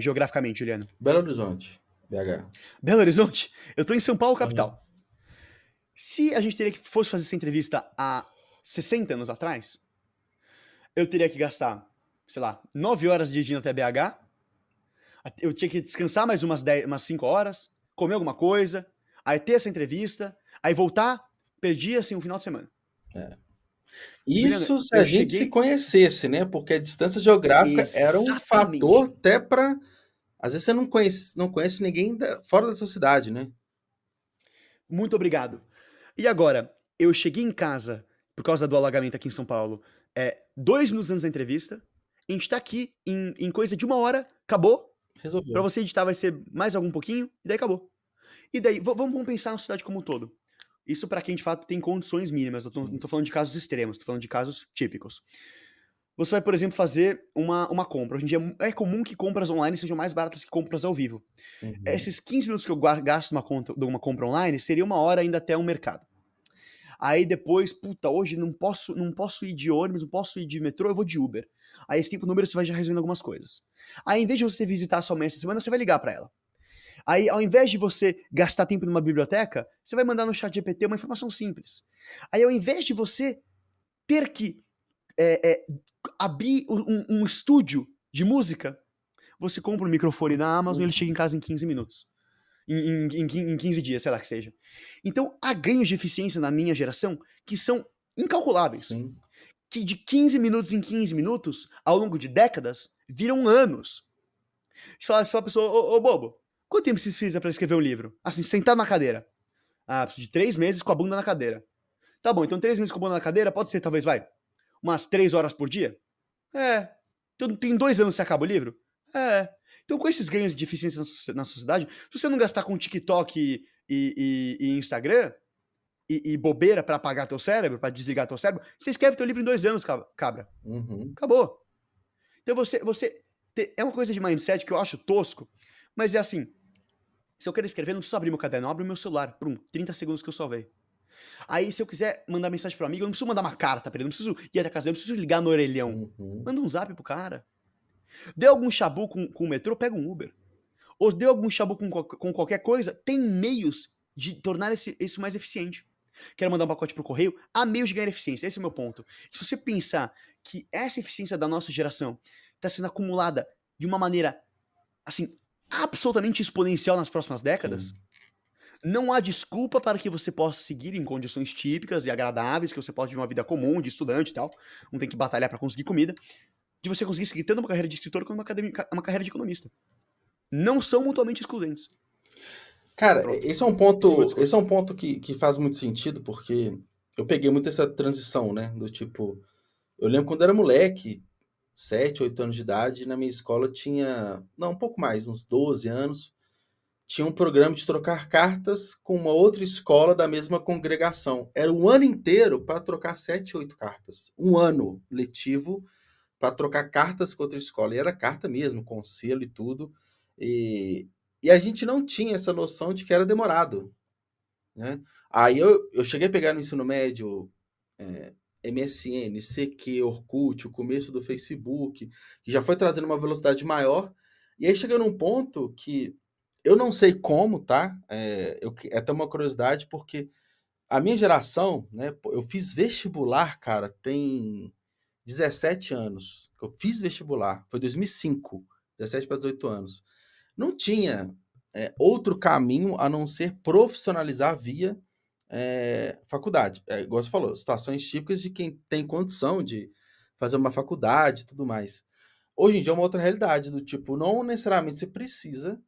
geograficamente, Juliano? Belo Horizonte, BH. Belo Horizonte? Eu tô em São Paulo, Uhum. capital. Se a gente fosse fazer essa entrevista há 60 anos atrás, eu teria que gastar, sei lá, 9 horas dirigindo até BH, eu tinha que descansar mais umas 5 horas, comer alguma coisa, aí ter essa entrevista, aí voltar, perdi assim um final de semana. É. Juliana, Isso se a eu gente se cheguei. conhecesse, né? Porque a distância geográfica era um fator Exatamente. até para. Às vezes você não conhece ninguém fora da sua cidade, né? Muito obrigado. E agora, eu cheguei em casa, por causa do alagamento aqui em São Paulo, 2 minutos antes da entrevista, a gente tá aqui em coisa de 1 hora, acabou. Pra Resolveu. você editar vai ser mais algum pouquinho, e daí acabou. E daí, vamos pensar na sociedade como um todo. Isso pra quem de fato tem condições mínimas. Eu não Sim. tô falando de casos extremos, tô falando de casos típicos. Você vai, por exemplo, fazer uma compra. Hoje em dia é comum que compras online sejam mais baratas que compras ao vivo. Uhum. Esses 15 minutos que eu gasto numa compra online seria 1 hora ainda até um mercado. Aí depois, puta, hoje não posso ir de ônibus, não posso ir de metrô, eu vou de Uber. Aí esse tempo número você vai já resolvendo algumas coisas. Aí em vez de você visitar a sua mãe essa semana, você vai ligar pra ela. Aí, ao invés de você gastar tempo numa biblioteca, você vai mandar no chat GPT uma informação simples. Aí, ao invés de você ter que é, é, abrir um estúdio de música, você compra um microfone na Amazon e ele chega em casa em 15 minutos. Em 15 dias, sei lá que seja. Então, há ganhos de eficiência na minha geração que são incalculáveis. Sim. Que de 15 minutos em 15 minutos, ao longo de décadas, viram anos. Você fala pra pessoa, ô bobo, quanto tempo você precisa pra escrever um livro? Assim, sentado na cadeira. Ah, preciso de 3 meses com a bunda na cadeira. Tá bom, então 3 meses com a bunda na cadeira, pode ser, talvez, vai, umas 3 horas por dia? É. Então tem 2 anos que você acaba o livro? É. Então com esses ganhos de eficiência na sociedade, se você não gastar com TikTok e Instagram, e bobeira pra apagar teu cérebro, pra desligar teu cérebro, você escreve teu livro em 2 anos, cabra. Uhum. Acabou. Então é uma coisa de mindset que eu acho tosco, mas é assim, se eu quero escrever, não preciso abrir meu caderno, eu abro meu celular, 30 segundos que eu salvei. Aí, se eu quiser mandar mensagem pro amigo, eu não preciso mandar uma carta pra ele, não preciso ir até a casa dele, não preciso ligar no orelhão. Uhum. Manda um zap pro cara. Deu algum chabu com o metrô, pega um Uber. Ou deu algum chabu com qualquer coisa, tem meios de tornar isso mais eficiente. Quero mandar um pacote pro correio, há meios de ganhar eficiência, esse é o meu ponto. Se você pensar que essa eficiência da nossa geração está sendo acumulada de uma maneira, assim, absolutamente exponencial nas próximas décadas, Sim. não há desculpa para que você possa seguir em condições típicas e agradáveis, que você possa viver uma vida comum, de estudante e tal, não tem que batalhar para conseguir comida, de você conseguir seguir tanto uma carreira de escritor quanto uma carreira de economista. Não são mutuamente excludentes. Cara, Pronto. esse é um Esse é o meu ponto, esse discurso. é um ponto que faz muito sentido, porque eu peguei muito essa transição, né? Do tipo, eu lembro quando eu era moleque, 7, 8 anos de idade, na minha escola tinha, não, um pouco mais, uns 12 anos, tinha um programa de trocar cartas com uma outra escola da mesma congregação. Era um ano inteiro para trocar 7, 8 cartas. Um ano letivo para trocar cartas com outra escola. E era carta mesmo, com selo e tudo. E, e a gente não tinha essa noção de que era demorado, né? Aí eu cheguei a pegar no ensino médio MSN, CQ, Orkut, o começo do Facebook, que já foi trazendo uma velocidade maior. E aí chega num ponto que eu não sei como, tá? É até uma curiosidade, porque a minha geração, né? Eu fiz vestibular, cara, tem 17 anos. Eu fiz vestibular, foi 2005, 17 para 18 anos. Não tinha outro caminho a não ser profissionalizar via faculdade. Igual você falou, situações típicas de quem tem condição de fazer uma faculdade e tudo mais. Hoje em dia é uma outra realidade, do tipo, não necessariamente você precisa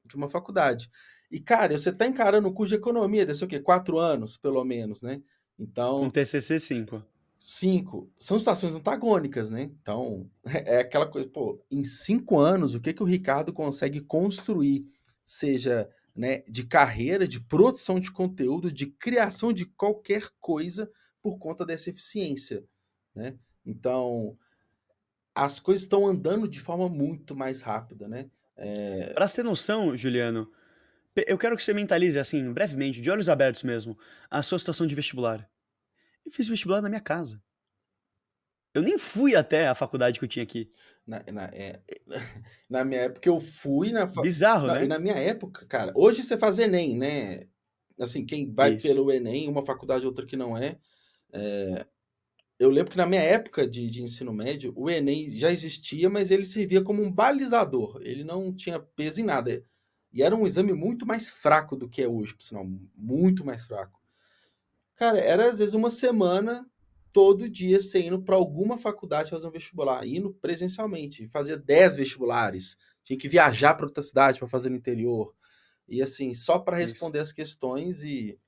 de uma faculdade. E, cara, você está encarando o curso de economia, deve ser o quê? 4 anos, pelo menos, né? Com Então, TCC 5. 5. São situações antagônicas, né? Então, é aquela coisa, pô, em 5 anos, o que que o Ricardo consegue construir, seja, né, de carreira, de produção de conteúdo, de criação de qualquer coisa por conta dessa eficiência, né? Então, as coisas estão andando de forma muito mais rápida, né? Pra ter noção, Juliano, Eu quero que você mentalize, assim, brevemente, de olhos abertos mesmo, a sua situação de vestibular. Eu fiz vestibular na minha casa. Eu nem fui até a faculdade que eu tinha aqui. Na minha época eu fui na fa Bizarro, não, e né? na minha época, cara, hoje você faz Enem, né, assim, quem vai Isso. pelo Enem, uma faculdade, outra que não é, eu lembro que na minha época de ensino médio, o Enem já existia, mas ele servia como um balizador, ele não tinha peso em nada, e era um exame muito mais fraco do que é hoje, por sinal, muito mais fraco. Cara, era às vezes uma semana, todo dia você indo para alguma faculdade fazer um vestibular, indo presencialmente, fazia 10 vestibulares, tinha que viajar para outra cidade para fazer no interior, e assim, só para Isso. responder as questões e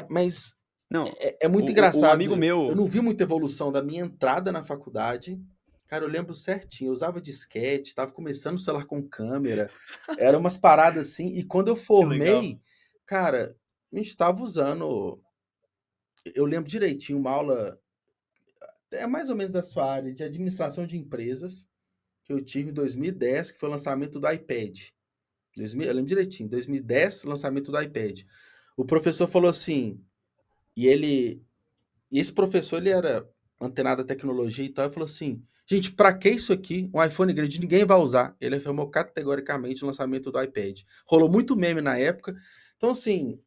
mas Não, é muito um engraçado, amigo eu meu. não vi muita evolução da minha entrada na faculdade. Cara, eu lembro certinho, eu usava disquete, estava começando o celular com câmera, era umas paradas assim, e quando eu Que legal. formei, cara, a gente estava usando, eu lembro direitinho, uma aula, é mais ou menos da sua área, de administração de empresas, que eu tive em 2010, que foi o lançamento do iPad. 2000, eu lembro direitinho, 2010, lançamento do iPad. O professor falou assim, e ele, e esse professor, ele era antenado à tecnologia e tal, ele falou assim, gente, pra que isso aqui? Um iPhone grande, ninguém vai usar. Ele afirmou categoricamente o lançamento do iPad. Rolou muito meme na época. Então, assim,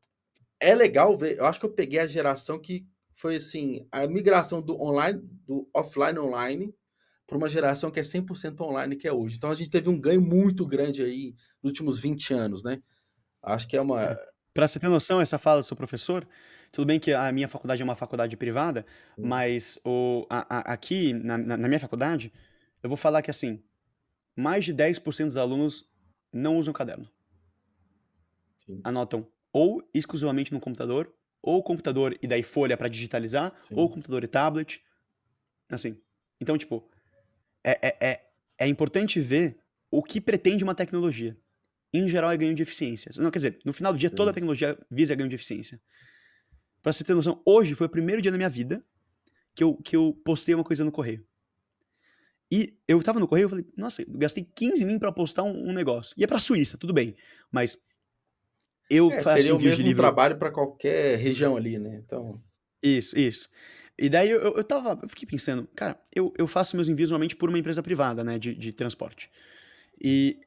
é legal ver, eu acho que eu peguei a geração que foi, assim, a migração do online, do offline online, para uma geração que é 100% online, que é hoje. Então a gente teve um ganho muito grande aí nos últimos 20 anos, né? Acho que é uma. Pra você ter noção, essa fala do seu professor, tudo bem que a minha faculdade é uma faculdade privada, mas aqui na minha faculdade, eu vou falar que assim, mais de 10% dos alunos não usam caderno. Sim, Anotam ou exclusivamente no computador, ou computador e daí folha para digitalizar, ou sim, computador e tablet, assim. Então, tipo, é importante ver o que pretende uma tecnologia. Em geral, é ganho de eficiência. Não, quer dizer, no final do dia, toda a sim. tecnologia visa ganho de eficiência. Pra você ter noção, hoje foi o primeiro dia da minha vida que eu postei uma coisa no correio. E eu tava no correio, eu falei, nossa, eu gastei 15 mil pra postar um negócio. E é pra Suíça, tudo bem. Mas eu É, faço seria o envios de mesmo livro. trabalho para qualquer região ali, né? Então, Isso, isso. E daí eu fiquei pensando, cara, eu faço meus envios normalmente por uma empresa privada, né, de transporte. E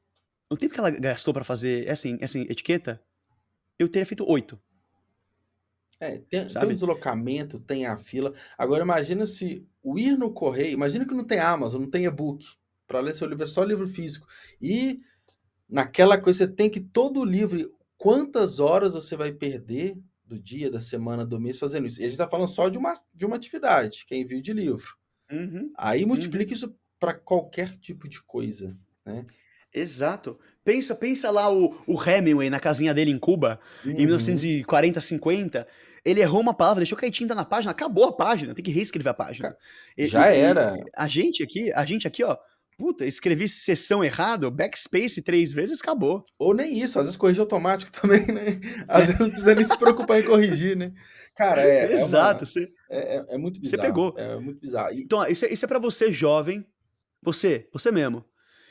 o tempo que ela gastou pra fazer essa etiqueta, eu teria feito 8, tem um sabe? deslocamento, tem a fila. Agora, imagina se o ir no correio, imagina que não tem Amazon, não tem e-book. Para ler seu livro é só livro físico. E naquela coisa, você tem que todo livro, quantas horas você vai perder do dia, da semana, do mês fazendo isso? E a gente está falando só de uma atividade, que é envio de livro. Uhum, Aí uhum. multiplica isso para qualquer tipo de coisa, né? Exato. Pensa lá o Hemingway na casinha dele em Cuba, em Uhum. 1940, 50. Ele errou uma palavra, deixou cair tinta na página, acabou a página, tem que reescrever a página. Já era. A gente aqui, ó, puta, escrevi sessão errado, backspace 3 vezes, acabou. Ou nem isso, às vezes corrigir automático também, né? Às vezes não precisa nem se preocupar em corrigir, né? Cara, Exato, é muito você bizarro. pegou. É muito bizarro. Então, ó, isso é pra você, jovem, você mesmo,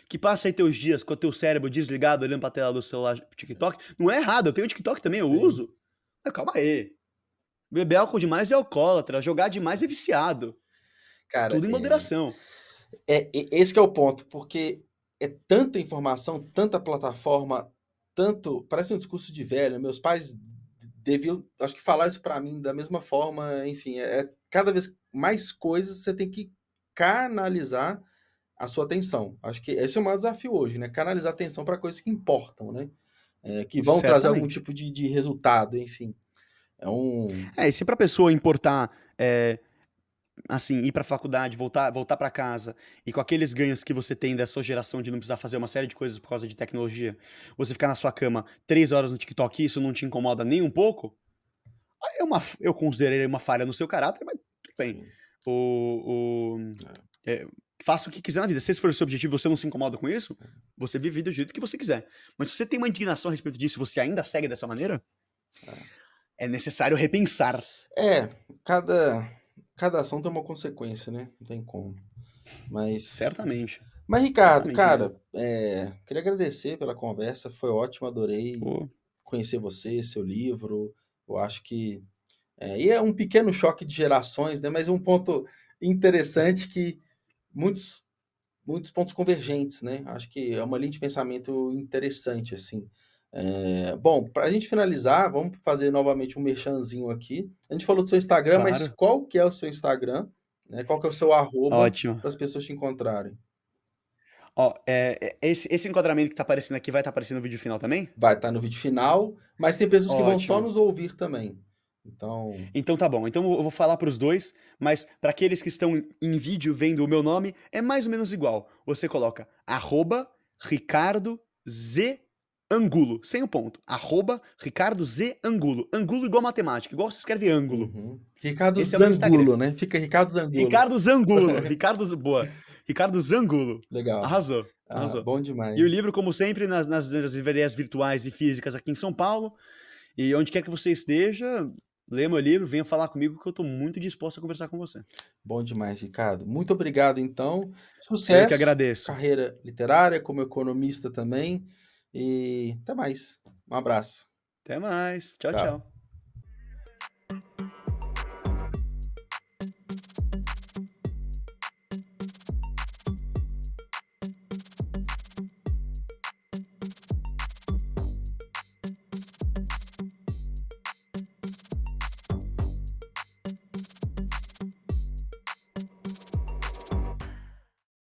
que passa aí teus dias com o teu cérebro desligado, olhando pra tela do celular, TikTok. Não é errado, eu tenho TikTok também, eu Sim. uso. Mas calma aí. Beber álcool demais é alcoólatra, jogar demais é viciado. Cara, Tudo em moderação. esse que é o ponto, porque é tanta informação, tanta plataforma, tanto. Parece um discurso de velho. Meus pais deviam, acho que falar isso pra mim da mesma forma, enfim, cada vez mais coisas você tem que canalizar a sua atenção. Acho que esse é o maior desafio hoje, né? Canalizar a atenção para coisas que importam, né? Que vão trazer algum Certamente. tipo de resultado, enfim. É um. E se pra pessoa importar, assim, ir pra faculdade, voltar para casa, e com aqueles ganhos que você tem da sua geração de não precisar fazer uma série de coisas por causa de tecnologia, você ficar na sua cama 3 horas no TikTok e isso não te incomoda nem um pouco, aí eu considerei uma falha no seu caráter, mas tudo bem. Sim, O, o, é, é, faça o que quiser na vida. Se esse for o seu objetivo e você não se incomoda com isso, você vive a vida do jeito que você quiser. Mas se você tem uma indignação a respeito disso e você ainda segue dessa maneira, é necessário repensar. é, cada ação tem uma consequência, né? Não tem como. Mas, Certamente. Mas, Ricardo, Exatamente, amigo. cara, queria agradecer pela conversa, foi ótimo, adorei Pô, conhecer você, seu livro. Eu acho que. E é um pequeno choque de gerações, né? Mas é um ponto interessante que muitos, muitos pontos convergentes, né? Acho que é uma linha de pensamento interessante, assim. Bom, para a gente finalizar, vamos fazer novamente um merchanzinho aqui. A gente falou do seu Instagram, mas claro. qual que é o seu Instagram? Né? Qual que é o seu arroba Ótimo. para as pessoas te encontrarem? Ó, esse enquadramento que tá aparecendo aqui vai estar aparecendo no vídeo final também? Vai estar no vídeo final, mas tem pessoas que vão só Ótimo. nos ouvir também. Então, Então tá bom. Então eu vou falar para os dois, mas para aqueles que estão em vídeo vendo o meu nome, é mais ou menos igual. Você coloca @Ricardo Z Angulo, sem o ponto. @Ricardo Z Angulo. Angulo igual matemática, igual se escreve ângulo. Ricardo Esse é o meu Instagram. Zangulo, né? Fica Ricardo Zangulo. Ricardo Zangulo. Boa. Ricardo Zangulo. Legal. Arrasou. Ah, Arrasou. bom E o demais. livro, como sempre, nas livrarias virtuais e físicas aqui em São Paulo. E onde quer que você esteja, leia meu livro, venha falar comigo que eu estou muito disposto a conversar com você. Bom demais, Ricardo. Muito obrigado, então. Eu que Sucesso, agradeço. carreira literária, como economista também. E até mais. Um abraço. Até mais. Tchau, Tchau. tchau.